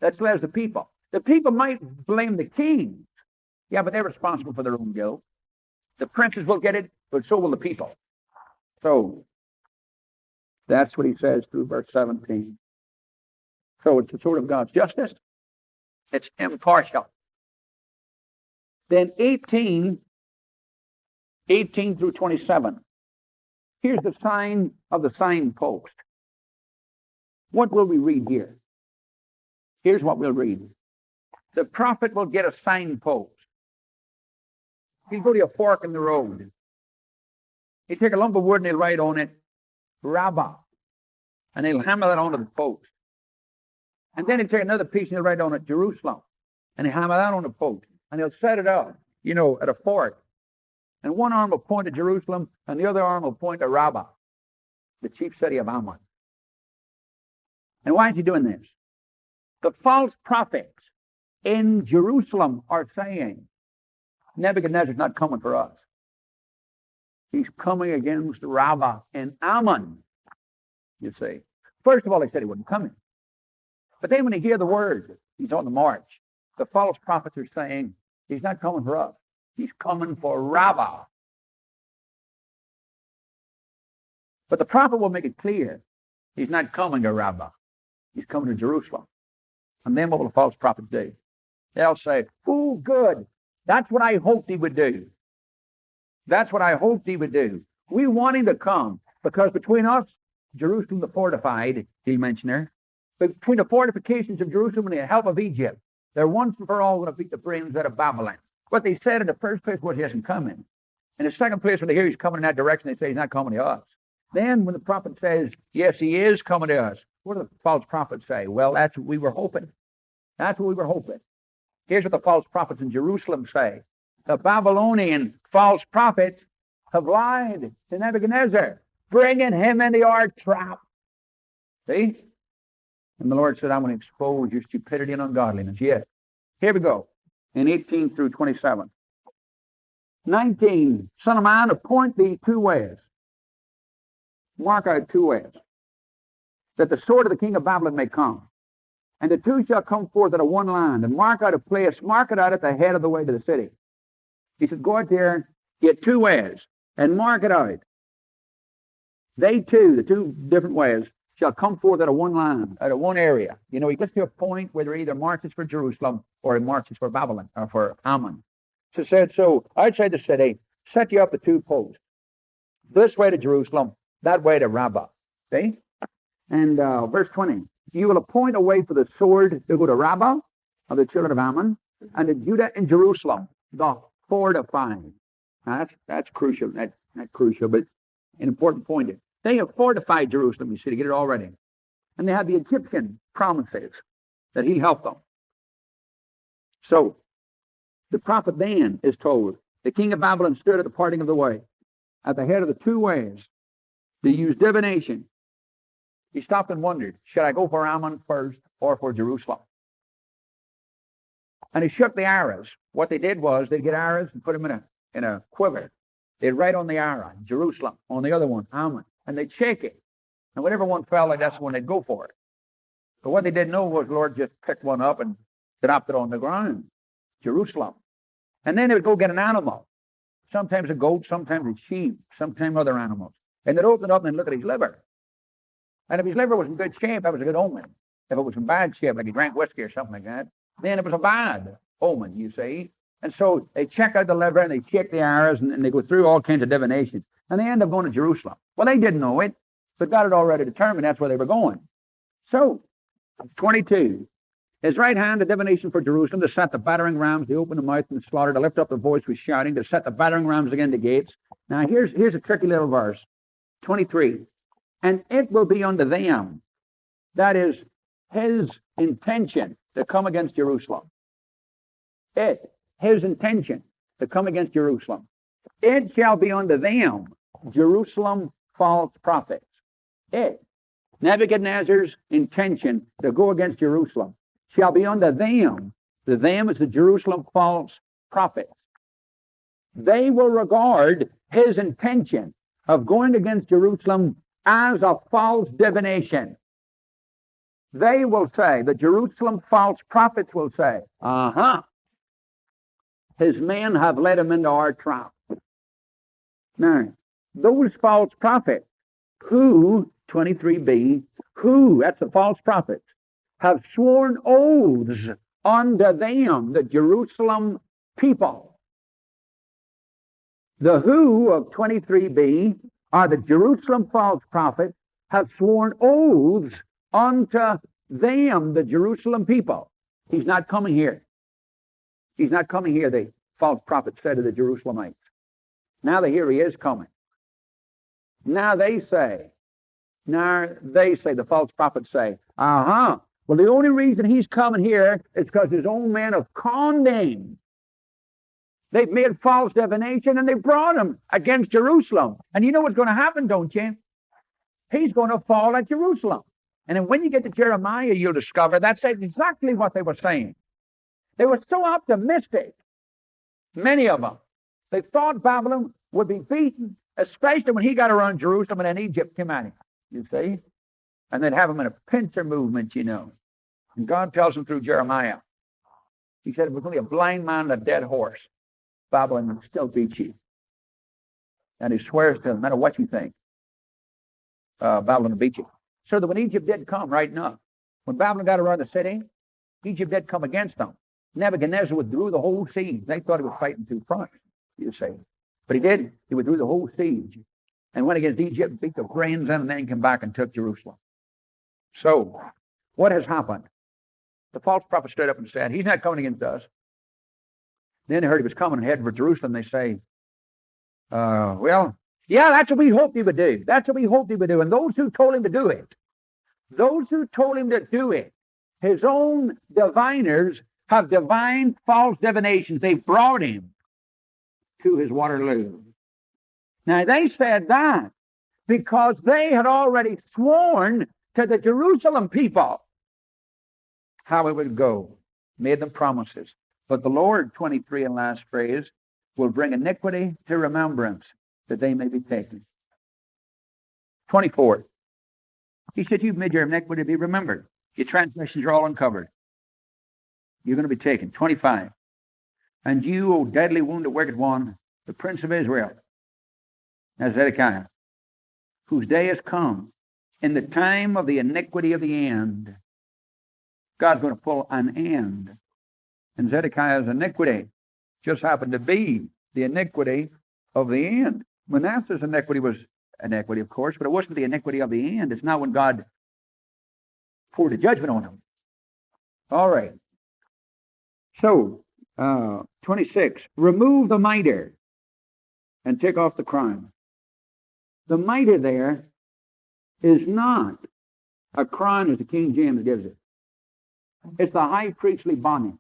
that slays the people. The people might blame the kings. Yeah, but they're responsible for their own guilt. The princes will get it, but so will the people. So, that's what he says through verse 17. So it's the sword of God's justice. It's impartial. Then 18 through 27. Here's the sign of the signpost. What will we read here? Here's what we'll read. The prophet will get a signpost. He'll go to a fork in the road. He'll take a lump of wood and he'll write on it, Rabbah. And he'll hammer that onto the post. And then he'll take another piece and he'll write on it, Jerusalem. And he'll hammer that on the post. And he'll set it up, at a fork. And one arm will point to Jerusalem, and the other arm will point to Rabbah, the chief city of Ammon. And why is he doing this? The false prophets in Jerusalem are saying, Nebuchadnezzar's not coming for us. He's coming against Rabbah and Ammon, you see. First of all, they said he wasn't coming. But then when they hear the word, he's on the march. The false prophets are saying, he's not coming for us. He's coming for Rabbah. But the prophet will make it clear he's not coming to Rabbah. He's coming to Jerusalem. And then what will the false prophet do? They'll say, oh, good. That's what I hoped he would do. That's what I hoped he would do. We want him to come because between us, Jerusalem the fortified, he'll mention there, between the fortifications of Jerusalem and the help of Egypt, they're once and for all going to beat the brains out of Babylon. What they said in the first place was he hasn't come in. In the second place, when they hear he's coming in that direction, they say he's not coming to us. Then when the prophet says, yes, he is coming to us, what do the false prophets say? Well, that's what we were hoping. That's what we were hoping. Here's what the false prophets in Jerusalem say. The Babylonian false prophets have lied to Nebuchadnezzar, bringing him into our trap. See? And the Lord said, I'm going to expose your stupidity and ungodliness. Yes. Here we go. In 18 through 27. 19, son of man, appoint thee 2 ways. Mark out 2 ways. That the sword of the king of Babylon may come. And the 2 shall come forth out of one land. And mark out a place, mark it out at the head of the way to the city. He said, go out there, get 2 ways, and mark it out. They 2, the 2 different ways, shall come forth out of one land, out of one area. You know, he gets to a point where he either marches for Jerusalem or he marches for Babylon or for Ammon. So outside the city, set you up at two posts. This way to Jerusalem, that way to Rabbah. See? And verse 20. You will appoint a way for the sword to go to Rabbah of the children of Ammon, and to Judah and Jerusalem, the fortifying. Now that's crucial. That's not crucial, but an important point is they have fortified Jerusalem, you see, to get it all ready. And they have the Egyptian promises that he helped them. So the prophet then is told, the king of Babylon stood at the parting of the way, at the head of the two ways, to use divination. He stopped and wondered, should I go for Ammon first or for Jerusalem? And he shook the arrows. What they did was they'd get arrows and put them in a quiver. They'd write on the arrow, Jerusalem, on the other one, Ammon. And they'd shake it. And whatever one fell like, that's when they'd go for it. But what they didn't know was the Lord just picked one up and dropped it on the ground, Jerusalem. And then they would go get an animal. Sometimes a goat, sometimes a sheep, sometimes other animals. And they'd open it up and look at his liver. And if his liver was in good shape, that was a good omen. If it was in bad shape, like he drank whiskey or something like that, then it was a bad omen, you see. And so they check out the liver and they check the arrows and they go through all kinds of divination. And they end up going to Jerusalem. Well, they didn't know it, but God had already determined that's where they were going. So, 22. His right hand, the divination for Jerusalem, to set the battering rams, to open the mouth and the slaughter, to lift up the voice with shouting, to set the battering rams again the gates. Now, here's a tricky little verse. 23. And it will be unto them, that is his intention to come against Jerusalem. His intention to come against Jerusalem. It shall be unto them, Jerusalem false prophets. Nebuchadnezzar's intention to go against Jerusalem shall be unto them. The them is the Jerusalem false prophets. They will regard his intention of going against Jerusalem as a false divination. They will say, the Jerusalem false prophets will say, his men have led him into our trap. Now, those false prophets who, 23b, who, that's the false prophets, have sworn oaths unto them, the Jerusalem people. The who of 23b are the Jerusalem false prophets have sworn oaths unto them, the Jerusalem people. He's not coming here. He's not coming here, the false prophet said to the Jerusalemites. Now they hear he is coming. Now they say, the false prophets say, well, the only reason he's coming here is because his own men have conned him. They've made false divination and they brought him against Jerusalem. And you know what's going to happen, don't you? He's going to fall at Jerusalem. And then when you get to Jeremiah, you'll discover that's exactly what they were saying. They were so optimistic, many of them. They thought Babylon would be beaten, especially when he got around Jerusalem and then Egypt came at him, you see. And they'd have him in a pincer movement, you know. And God tells him through Jeremiah, he said, if it was only a blind man and a dead horse, Babylon would still beat you. And he swears to him, no matter what you think, Babylon will beat you. So that when Egypt did come, right enough, when Babylon got around the city, Egypt did come against them. Nebuchadnezzar withdrew the whole siege. They thought he was fighting two fronts, you see. But he did. He withdrew the whole siege and went against Egypt, beat the brains in, and then came back and took Jerusalem. So, what has happened? The false prophet stood up and said, he's not coming against us. Then they heard he was coming and heading for Jerusalem. They say, well, yeah, that's what we hoped he would do. That's what we hoped he would do. And those who told him to do it, his own diviners have divined false divinations. They brought him to his Waterloo. Now, they said that because they had already sworn to the Jerusalem people how it would go, made them promises. But the Lord, 23 and last phrase, will bring iniquity to remembrance, that they may be taken. 24. He said, you've made your iniquity be remembered. Your transgressions are all uncovered. You're going to be taken. 25. And you, O deadly wounded wicked one, the Prince of Israel, as Zedekiah, whose day has come, in the time of the iniquity of the end, God's going to pull an end. And Zedekiah's iniquity just happened to be the iniquity of the end. Manasseh's iniquity was iniquity, of course, but it wasn't the iniquity of the end. It's not when God poured a judgment on him. All right. So, 26, remove the mitre and take off the crown. The mitre there is not a crown as the King James gives it. It's the high priestly bonnet.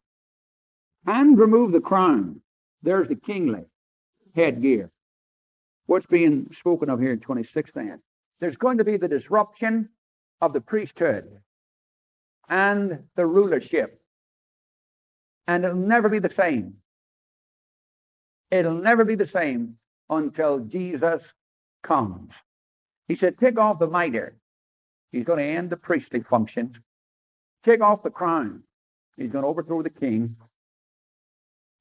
And remove the crown. There's the kingly headgear. What's being spoken of here in 26 then? There's going to be the disruption of the priesthood and the rulership. And it'll never be the same. It'll never be the same until Jesus comes. He said, take off the mitre. He's going to end the priestly functions. Take off the crown. He's going to overthrow the king.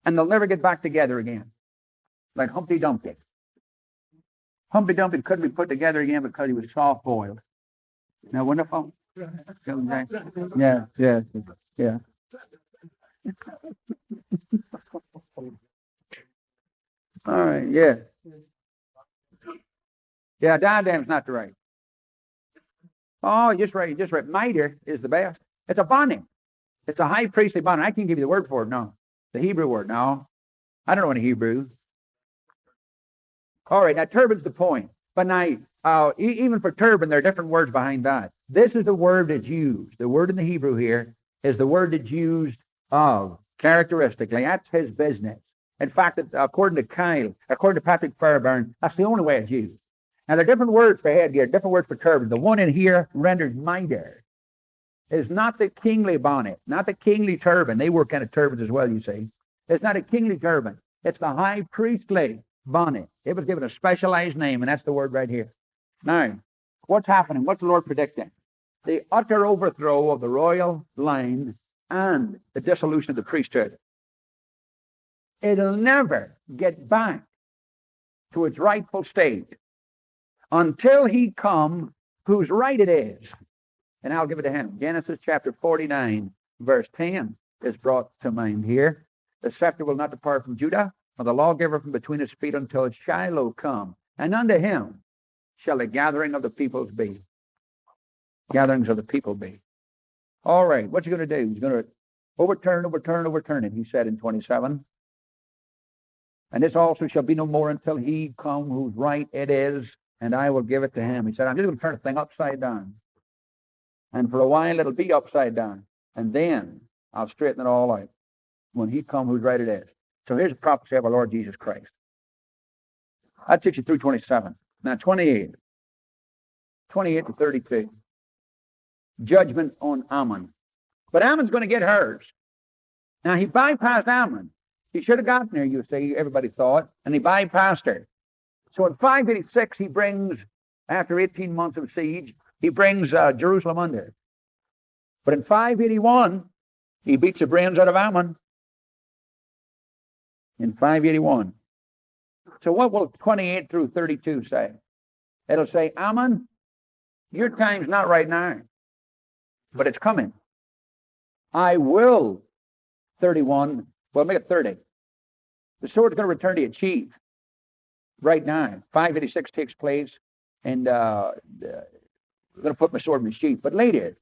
And they'll never get back together again. Like Humpty Dumpty. Humpty Dumpty couldn't be put together again because he was soft-boiled. Now, wonderful? Yeah. All right, yeah. Yeah, diadem's not the right. Oh, just right. Mitre is the best. It's a bonnet. It's a high priestly bonnet. I can't give you the word for it, no. The Hebrew word, no. I don't know any Hebrew. All right, now turban's the point. But now, even for turban, there are different words behind that. This is the word that's used. The word in the Hebrew here is the word that's used of, characteristically. That's his business. In fact, according to Patrick Fairbairn, that's the only way it's used. Now, there are different words for headgear, different words for turban. The one in here rendered mitre is not the kingly bonnet, not the kingly turban. They wore kind of turbans as well, you see. It's not a kingly turban. It's the high priestly bonnet. It was given a specialized name, and that's the word right here. Now, what's happening? What's the Lord predicting? The utter overthrow of the royal line and the dissolution of the priesthood. It'll never get back to its rightful state until he come whose right it is. And I'll give it to him. Genesis chapter 49, verse 10 is brought to mind here. The scepter will not depart from Judah, nor the lawgiver from between his feet until Shiloh come. And unto him shall the gathering of the peoples be. Gatherings of the people be. All right, what's he going to do? He's going to overturn it, he said in 27. And this also shall be no more until he come whose right it is, and I will give it to him. He said, I'm just going to turn the thing upside down. And for a while it'll be upside down. And then I'll straighten it all out when he come whose right it is. So here's a prophecy of our Lord Jesus Christ. That takes you through 27. Now 28 to 32. Judgment on Ammon. But Ammon's going to get hers. Now he bypassed Ammon. He should have gotten there, you see, everybody thought, and he bypassed her. So in 586, he brings, after 18 months of siege, he brings Jerusalem under. But in 581, he beats the brains out of Ammon. In 581. So what will 28 through 32 say? It'll say, Ammon, your time's not right now, but it's coming. I will, 31, well, make it 30. The sword's going to return to its sheath right now. 586 takes place, and I'm going to put my sword in the sheath. But later,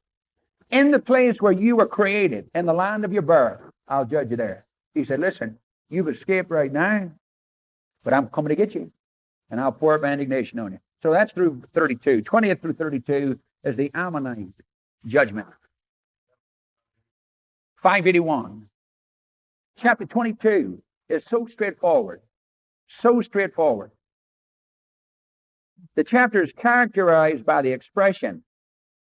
in the place where you were created, in the land of your birth, I'll judge you there. He said, listen, you've escaped right now, but I'm coming to get you, and I'll pour out my indignation on you. So that's through 32. 20th through 32 is the Ammonite judgment. 581. Chapter 22 is so straightforward. So straightforward. The chapter is characterized by the expression,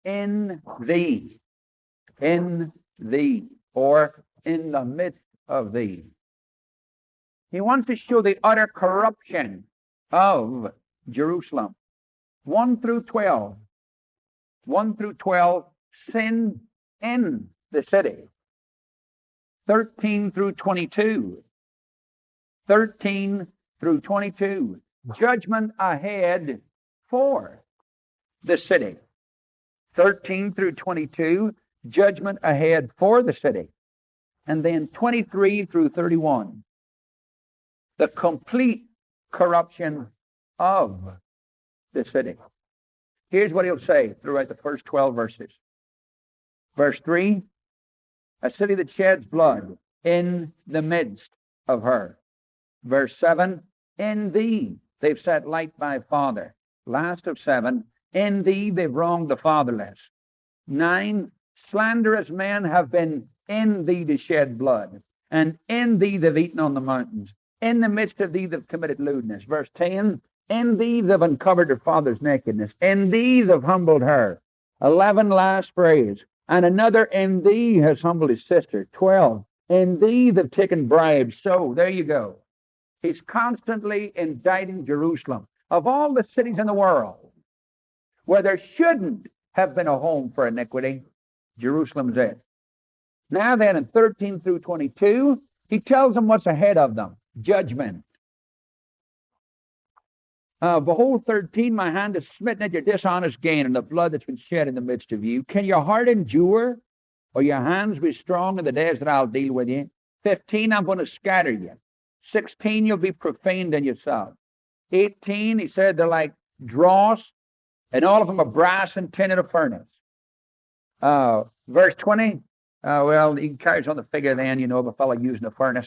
in thee, or in the midst of thee. He wants to show the utter corruption of Jerusalem. 1 through 12. 1 through 12, sin in the city. 13 through 22. 13 through 22. Judgment ahead for the city. 13 through 22, judgment ahead for the city. And then 23 through 31, the complete corruption of the city. Here's what he'll say throughout the first 12 verses. Verse 3, a city that sheds blood in the midst of her. Verse 7, in thee they've set light by father. Last of 7, in thee they've wronged the fatherless. 9, slanderous men have been in thee to shed blood, and in thee they've eaten on the mountains. In the midst of thee they've committed lewdness. Verse 10, in thee they've uncovered her father's nakedness. In thee they've humbled her. 11, last phrase, and another in thee has humbled his sister. 12, in thee they've taken bribes. So, there you go. He's constantly indicting Jerusalem. Of all the cities in the world where there shouldn't have been a home for iniquity, Jerusalem's it. Now then, in 13 through 22, he tells them what's ahead of them. Judgment. Behold, 13, my hand is smitten at your dishonest gain and the blood that's been shed in the midst of you. Can your heart endure, or your hands be strong in the days that I'll deal with you? 15, I'm going to scatter you. 16, you'll be profaned in yourself. 18, he said, they're like dross, and all of them are brass and tin in a furnace. Verse 20, well, he carries on the figure then, of a fellow using a furnace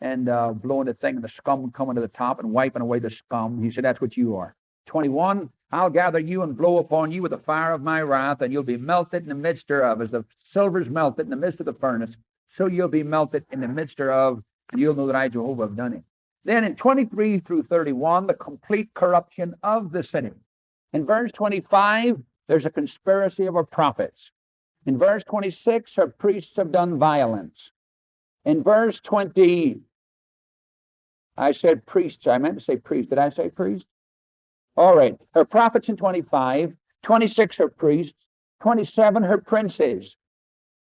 and blowing the thing and the scum coming to the top and wiping away the scum. He said, that's what you are. 21, I'll gather you and blow upon you with the fire of my wrath, and you'll be melted in the midst thereof. As the silver's melted in the midst of the furnace, so you'll be melted in the midst thereof, and you'll know that I, Jehovah, have done it. Then in 23 through 31, the complete corruption of the city. In verse 25, there's a conspiracy of her prophets. In verse 26, her priests have done violence. In verse 20, I said priests. I meant to say priest. Did I say priest? All right. Her prophets in 25. 26, her priests. 27, her princes.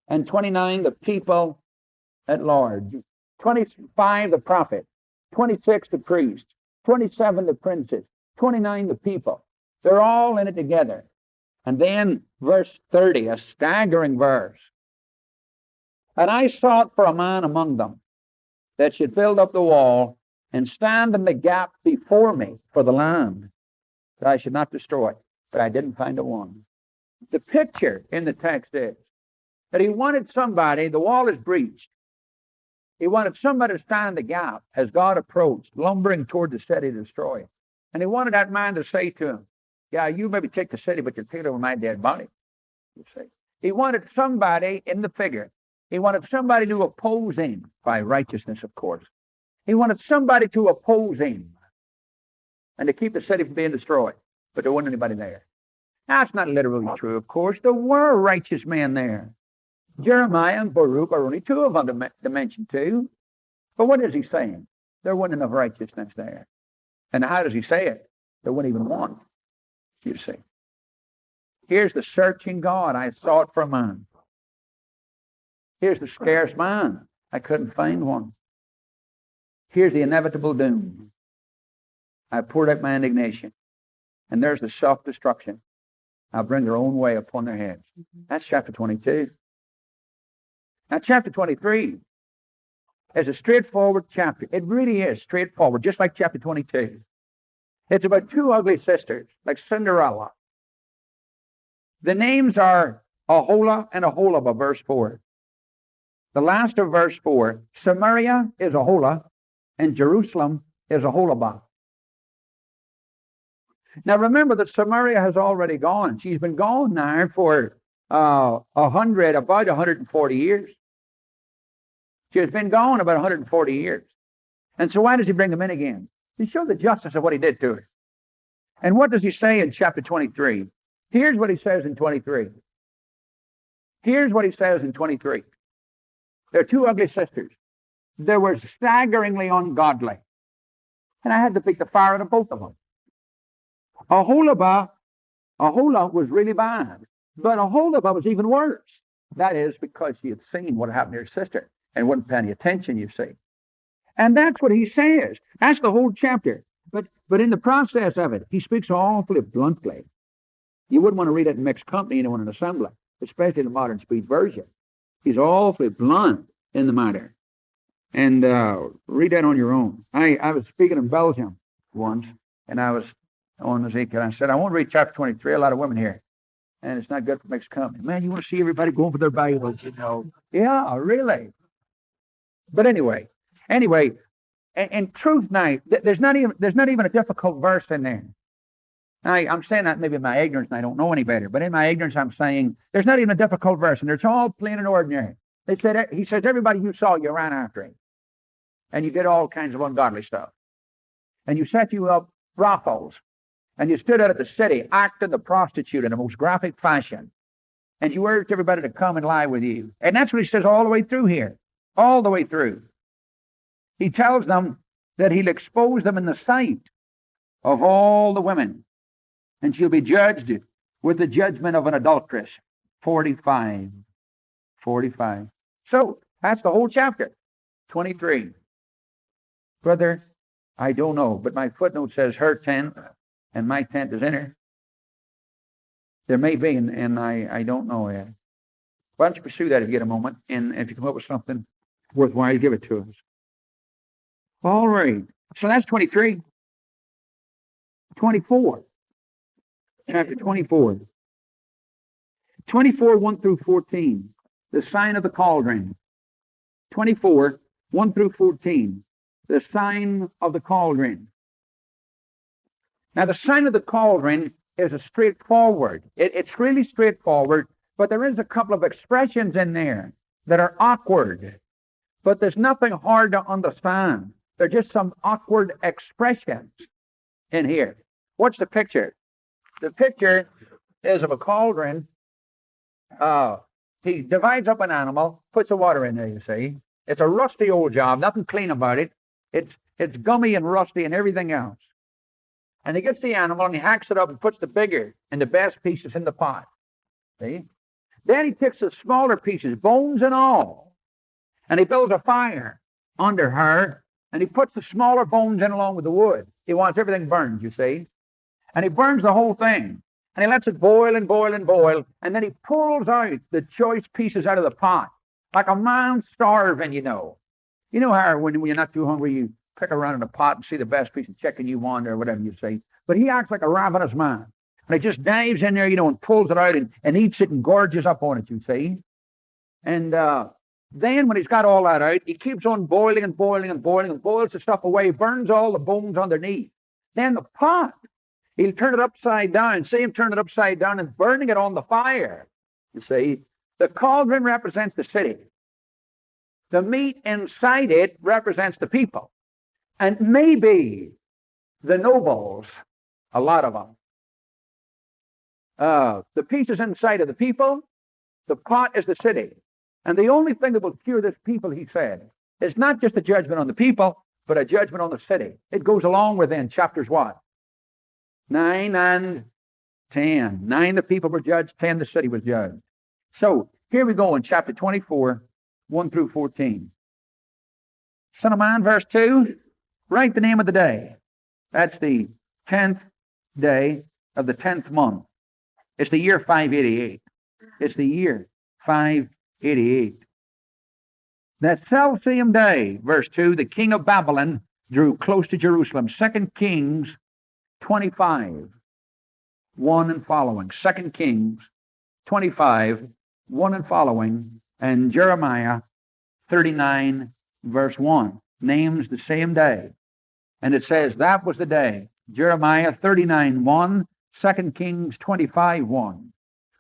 And 29, the people at large. 25, the prophet. 26, the priest. 27, the princes. 29, the people. They're all in it together. And then verse 30, a staggering verse. And I sought for a man among them that should build up the wall and stand in the gap before me for the land, that I should not destroy it. But I didn't find a one. The picture in the text is that he wanted somebody, the wall is breached. He wanted somebody to stand in the gap as God approached, lumbering toward the city to destroy it. And he wanted that man to say to him, yeah, you maybe take the city, but you'll take it over my dead body. You see. He wanted somebody in the figure. He wanted somebody to oppose him by righteousness, of course. He wanted somebody to oppose him and to keep the city from being destroyed, but there wasn't anybody there. Now, that's not literally true, of course. There were righteous men there. Jeremiah and Baruch are only two of them to mention two. But what is he saying? There wasn't enough righteousness there. And how does he say it? There wasn't even one, you see. Here's the searching God. I sought for a man. Here's the scarce man. I couldn't find one. Here's the inevitable doom. I poured out my indignation. And there's the self-destruction. I'll bring their own way upon their heads. That's chapter 22. Now, chapter 23 is a straightforward chapter. It really is straightforward, just like chapter 22. It's about two ugly sisters, like Cinderella. The names are Aholah and Aholibah, verse 4. The last of verse 4, Samaria is Aholah, and Jerusalem is Aholibah. Now remember that Samaria has already gone. She's been gone now for about 140 years. She has been gone about 140 years. And so why does he bring them in again? To show the justice of what he did to her. And what does he say in chapter 23? Here's what he says in 23. Here's what he says in 23. They're two ugly sisters. They were staggeringly ungodly. And I had to pick the fire out of both of them. Aholah was really bad. But Aholibah was even worse. That is because she had seen what happened to her sister and wouldn't pay any attention, you see. And that's what he says. That's the whole chapter. But in the process of it, he speaks awfully bluntly. You wouldn't want to read it in mixed company, in an assembly, especially the modern speech version. He's awfully blunt in the matter. And read that on your own. I was speaking in Belgium once, and I was on Ezekiel. I said, I won't read chapter 23. A lot of women here. And it's not good for mixed company. Man, you want to see everybody going for their Bibles, you know. Yeah, really. But anyway, in truth now, there's not even a difficult verse in there. I'm saying that maybe in my ignorance, and I don't know any better. But in my ignorance, I'm saying there's not even a difficult verse, and it's all plain and ordinary. He says, everybody you saw, you ran after him. And you did all kinds of ungodly stuff. And you set you up brothels. And you stood out at the city, acting the prostitute in the most graphic fashion. And you urged everybody to come and lie with you. And that's what he says all the way through here. All the way through. He tells them that he'll expose them in the sight of all the women. And she'll be judged with the judgment of an adulteress. 45. So, that's the whole chapter. 23. Brother, I don't know, but my footnote says her tent, and my tent is in her. There may be, and I don't know yet. Why don't you pursue that if you get a moment, and if you come up with something worthwhile, give it to us. All right. So that's 23. 24. Chapter 24. 24, 1 through 14. The sign of the cauldron. 24, 1 through 14. The sign of the cauldron. Now, the sign of the cauldron is a straightforward. It's really straightforward, but there is a couple of expressions in there that are awkward. But there's nothing hard to understand. They're just some awkward expressions in here. What's the picture? The picture is of a cauldron. He divides up an animal, puts the water in there, you see. It's a rusty old job, nothing clean about it. It's gummy and rusty and everything else. And he gets the animal and he hacks it up and puts the bigger and the best pieces in the pot. See? Then he takes the smaller pieces, bones and all, and he builds a fire under her, and he puts the smaller bones in along with the wood. He wants everything burned, you see. And he burns the whole thing. And he lets it boil and boil and boil, and then he pulls out the choice pieces out of the pot, like a man starving, you know. You know how when you're not too hungry, you pick around in a pot and see the best piece of chicken you want or whatever you say. But he acts like a ravenous man. And he just dives in there, you know, and pulls it out and eats it and gorges up on it, you see. And then when he's got all that out, he keeps on boiling and boiling and boiling and boils the stuff away, burns all the bones underneath. Then the pot, he'll turn it upside down. See him turn it upside down and burning it on the fire. You see, the cauldron represents the city. The meat inside it represents the people. And maybe the nobles, a lot of them. The pieces inside of the people, the pot is the city. And the only thing that will cure this people, he said, is not just a judgment on the people, but a judgment on the city. It goes along within chapters what? 9 and 10. 9 the people were judged, 10 the city was judged. So here we go in chapter 24, 1 through 14. Son of man, verse 2, write the name of the day. That's the 10th day of the 10th month. It's the year 588. It's the year 588. That selfsame day, verse 2, the king of Babylon drew close to Jerusalem. 2 Kings 25, 1 and following. 2 Kings 25, 1 and following. And Jeremiah 39, verse 1, names the same day. And it says that was the day. Jeremiah 39, 1, 2 Kings 25, 1.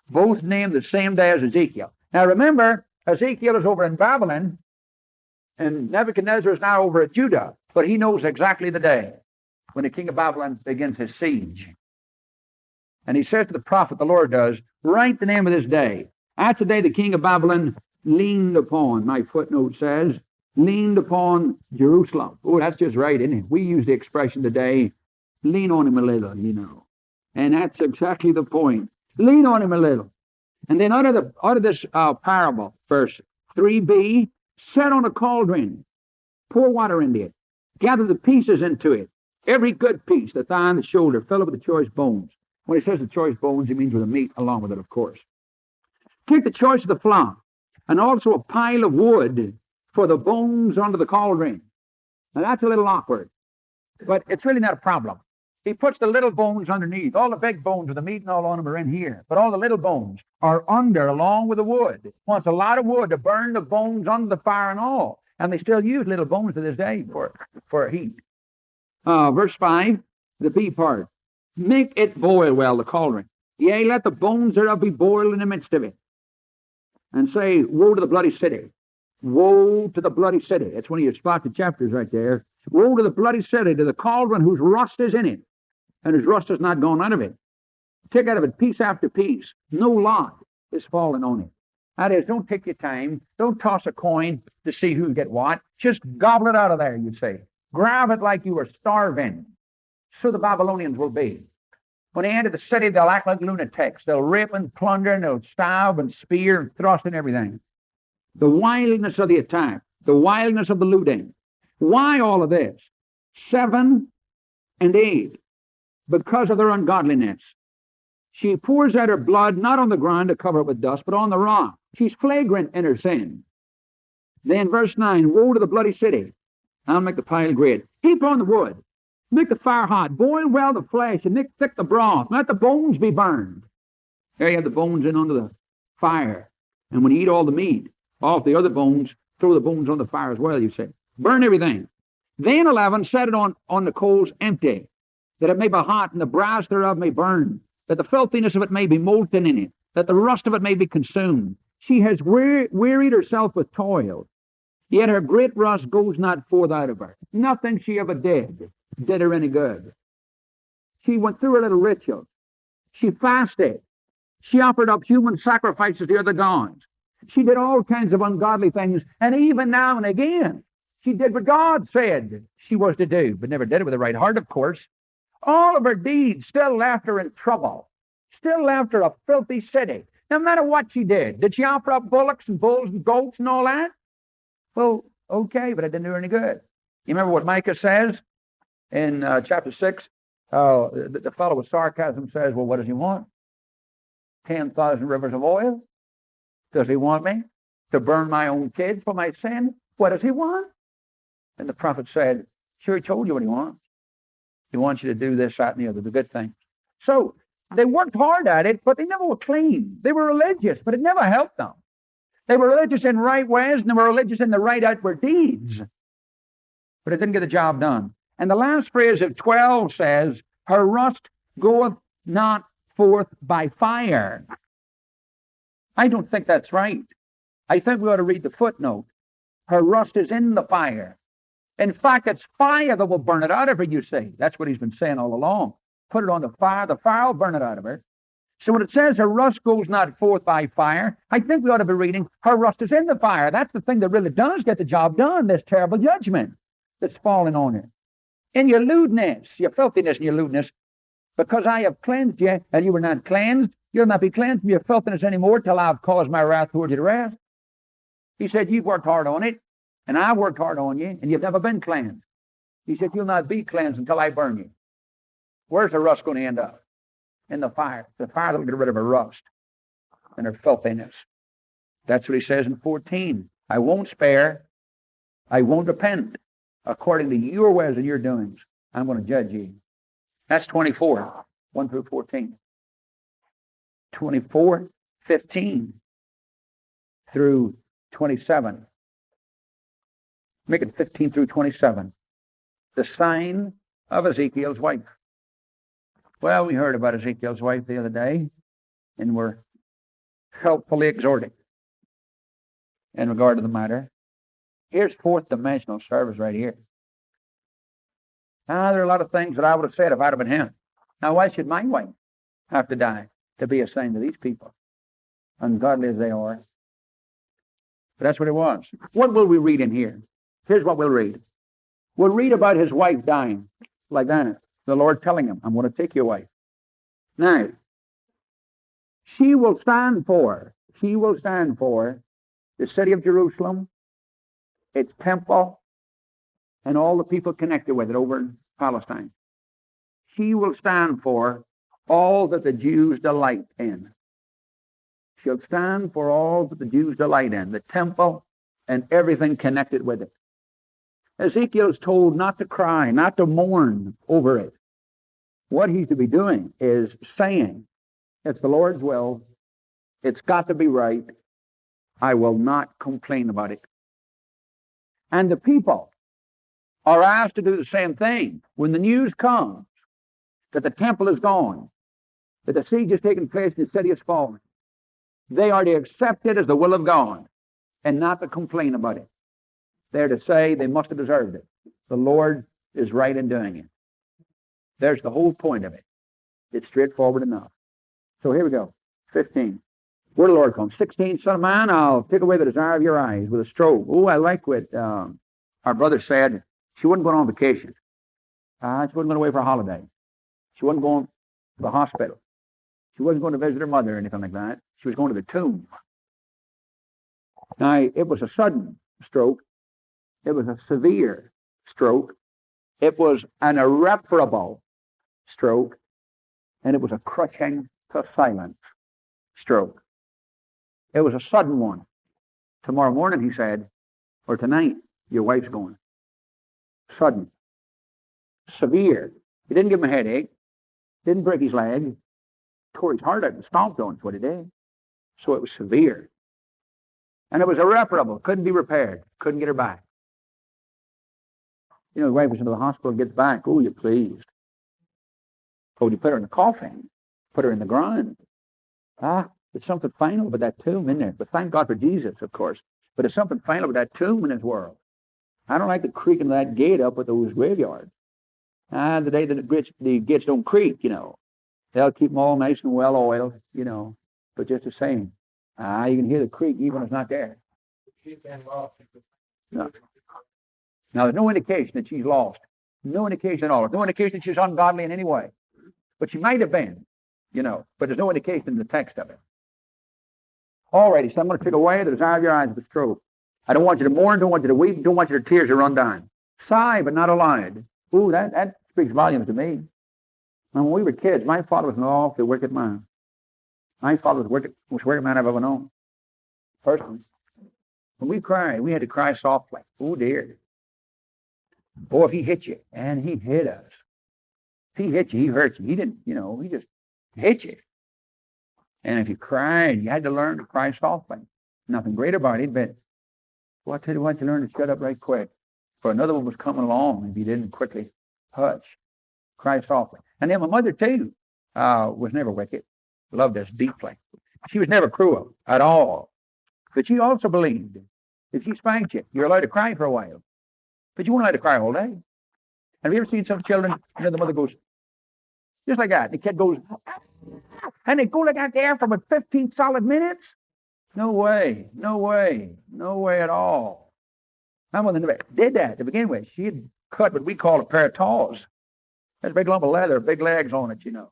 Both named the same day as Ezekiel. Now remember, Ezekiel is over in Babylon, and Nebuchadnezzar is now over at Judah. But he knows exactly the day when the king of Babylon begins his siege. And he says to the prophet, the Lord does, write the name of this day. That's the day the king of Babylon leaned upon, my footnote says, leaned upon Jerusalem. Oh, that's just right, isn't it? We use the expression today, lean on him a little, you know. And that's exactly the point. Lean on him a little. And then out of this parable, verse 3b, set on a cauldron, pour water into it, gather the pieces into it, every good piece, the thigh and the shoulder, fill it with the choice bones. When he says the choice bones, he means with the meat along with it, of course. Take the choice of the flock, and also a pile of wood for the bones under the cauldron. Now that's a little awkward, but it's really not a problem. He puts the little bones underneath. All the big bones with the meat and all on them are in here, but all the little bones are under along with the wood. It wants a lot of wood to burn the bones under the fire and all, and they still use little bones to this day for heat. Verse 5, the B part. Make it boil well, the cauldron. Yea, let the bones thereof be boiled in the midst of it. And say, woe to the bloody city. Woe to the bloody city. That's one of your spotted chapters right there. Woe to the bloody city, to the cauldron whose rust is in it, and whose rust has not gone out of it. Take out of it piece after piece. No lot is fallen on it. That is, don't take your time. Don't toss a coin to see who get what. Just gobble it out of there, you say. Grab it like you were starving. So the Babylonians will be. When they enter the city, they'll act like lunatics. They'll rape and plunder, and they'll stab and spear and thrust and everything. The wildness of the attack, the wildness of the looting. Why all of this? 7 and 8. Because of their ungodliness. She pours out her blood not on the ground to cover it with dust, but on the rock. She's flagrant in her sin. Then verse 9, woe to the bloody city. I'll make the pile great. Heap on the wood. Make the fire hot. Boil well the flesh, and make thick the broth. Let the bones be burned. There you have the bones in under the fire. And when you eat all the meat off the other bones, throw the bones on the fire as well, you say. Burn everything. Then 11, set it on the coals empty, that it may be hot, and the brass thereof may burn, that the filthiness of it may be molten in it, that the rust of it may be consumed. She has wearied herself with toil, yet her great rust goes not forth out of her. Nothing she ever did her any good. She went through her little rituals. She fasted. She offered up human sacrifices to other gods. She did all kinds of ungodly things, and even now and again, she did what God said she was to do, but never did it with the right heart, of course. All of her deeds still left her in trouble, still left her a filthy city, no matter what she did. Did she offer up bullocks and bulls and goats and all that? Well, okay, but it didn't do her any good. You remember what Micah says in chapter 6? The fellow with sarcasm says, well, what does he want? 10,000 rivers of oil? Does he want me to burn my own kids for my sin? What does he want? And the prophet said, sure, he told you what he wants. He wants you to do this, that, and the other, the good thing. So they worked hard at it, but they never were clean. They were religious, but it never helped them. They were religious in right ways, and they were religious in the right outward deeds. But it didn't get the job done. And the last phrase of 12 says, her rust goeth not forth by fire. I don't think that's right. I think we ought to read the footnote. Her rust is in the fire. In fact, it's fire that will burn it out of her, you see. That's what he's been saying all along. Put it on the fire will burn it out of her. So when it says her rust goes not forth by fire, I think we ought to be reading, her rust is in the fire. That's the thing that really does get the job done, this terrible judgment that's fallen on her. In your lewdness, your filthiness and your lewdness, because I have cleansed you, and you were not cleansed, you'll not be cleansed from your filthiness anymore till I've caused my wrath towards you to rest. He said, you've worked hard on it, and I've worked hard on you, and you've never been cleansed. He said, you'll not be cleansed until I burn you. Where's the rust going to end up? In the fire. The fire that'll get rid of her rust and her filthiness. That's what he says in 14. I won't spare. I won't repent. According to your ways and your doings, I'm going to judge you. That's 24, 1 through 14. 24, 15 through 27. Make it 15 through 27. The sign of Ezekiel's wife. Well, we heard about Ezekiel's wife the other day, and we're helpfully exhorting in regard to the matter. Here's fourth dimensional service right here. Now, there are a lot of things that I would have said if I'd have been him. Now, why should my wife have to die to be a sign to these people, ungodly as they are? But that's what it was. What will we read in here? Here's what we'll read. We'll read about his wife dying like that. The Lord telling him, I'm going to take your wife. Now, she will stand for the city of Jerusalem, its temple, and all the people connected with it over in Palestine. She will stand for all that the Jews delight in. She'll stand for all that the Jews delight in, the temple and everything connected with it. Ezekiel is told not to cry, not to mourn over it. What he's to be doing is saying, it's the Lord's will, it's got to be right, I will not complain about it. And the people are asked to do the same thing. When the news comes that the temple is gone, that the siege has taken place and the city has fallen, they are to accept it as the will of God and not to complain about it. They're to say they must have deserved it. The Lord is right in doing it. There's the whole point of it. It's straightforward enough. So here we go. 15. Where the Lord comes. 16. Son of man, I'll take away the desire of your eyes with a stroke. Oh, I like what our brother said. She wasn't going on vacation. She wasn't going away for a holiday. She wasn't going to the hospital. She wasn't going to visit her mother or anything like that. She was going to the tomb. Now, it was a sudden stroke. It was a severe stroke. It was an irreparable stroke. And it was a crushing to silence stroke. It was a sudden one. Tomorrow morning, he said, or tonight, your wife's going. Sudden. Severe. He didn't give him a headache. Didn't break his leg. Tore his heart out and stomped on it, what he did. So it was severe. And it was irreparable. Couldn't be repaired. Couldn't get her back. You know, the wife was into the hospital and gets back. Oh, you're pleased. Oh, you put her in the coffin. Put her in the ground. There's something final about that tomb in there. But thank God for Jesus, of course. But there's something final about that tomb in this world. I don't like the creaking of that gate up at those graveyards. The day that the gates don't creak, you know. They'll keep them all nice and well oiled, you know. But just the same. You can hear the creak even when it's not there. No. Now, there's no indication that she's lost. No indication at all. There's no indication that she's ungodly in any way. But she might have been, you know. But there's no indication in the text of it. All righty, so I'm going to take away the desire of your eyes with stroke. I don't want you to mourn, don't want you to weep, don't want your tears to run down. Sigh, but not aloud. Ooh, that speaks volumes to me. And when we were kids, my father was an awfully wicked man. My father was the most wicked man I've ever known. Personally. When we cried, we had to cry softly. Oh, dear. Boy, if he hit you, and he hit us. If he hit you, he hurt you. He didn't, you know, he just hit you. And if you cried, you had to learn to cry softly. Nothing great about it, but well, I tell you what, you learn to shut up right quick. For another one was coming along if you didn't quickly hush. Cry softly. And then my mother, too, was never wicked. Loved us deeply. She was never cruel at all. But she also believed if she spanked you, you're allowed to cry for a while. But you weren't allowed to cry all day. Have you ever seen some children, you know, the mother goes, just like that. The kid goes, and they go like that there for about 15 solid minutes? No way. No way. No way at all. My mother never did that to begin with. She had cut what we call a pair of taws. That's a big lump of leather, big legs on it, you know.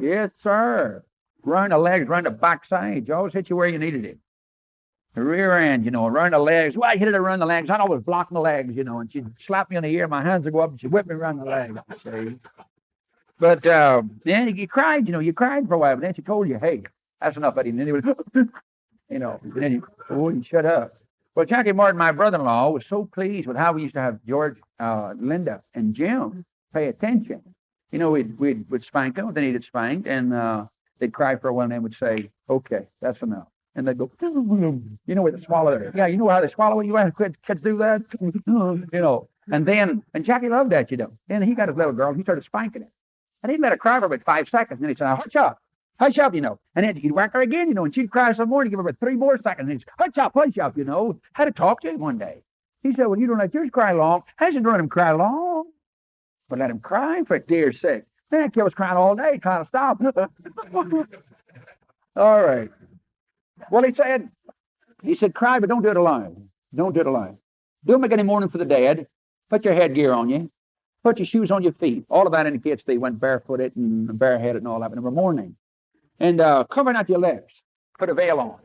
Yes, sir. Round the legs, round the backside. You always hit you where you needed it. The rear end, you know, around the legs. Well, I hit it around the legs. I'd always block my legs, you know, and she'd slap me on the ear. My hands would go up, and she'd whip me around the legs. See? But then you cried, you know, you cried for a while, but then she told you, hey, that's enough, buddy. And then he would, you know, and then you shut up. Well, Jackie Martin, my brother-in-law, was so pleased with how we used to have George, Linda, and Jim pay attention. You know, we'd spank them, then he'd spank, and they'd cry for a while, and then would say, okay, that's enough. And they'd go, you know, with the swallow there. Yeah, you know how they swallow it? You have kids do that? You know. And Jackie loved that, you know. Then he got his little girl, he started spanking it. And he'd let her cry for about 5 seconds. And then he'd say, hush up, you know. And then he'd whack her again, you know, and she'd cry some more and give her about 3 more seconds. And he'd say, hush up, you know. Had to talk to him one day. He said, well, you don't let yours cry long. I said, don't let him cry long. But let him cry for dear's sake. Man, that kid was crying all day trying to stop. All right. Well, he said, cry, but don't do it alone. Don't do it alone. Don't make any mourning for the dead. Put your headgear on you. Put your shoes on your feet. All of that indicates they went barefooted and bareheaded and all that, but they were mourning. And covering up your lips. Put a veil on.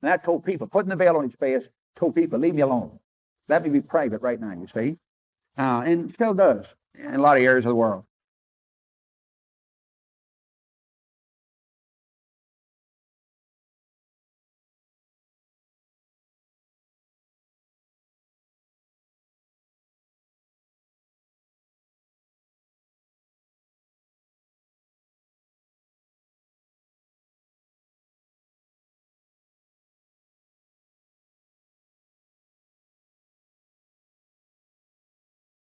And that told people, putting the veil on his face, told people, leave me alone. Let me be private right now, you see. And it still does in a lot of areas of the world.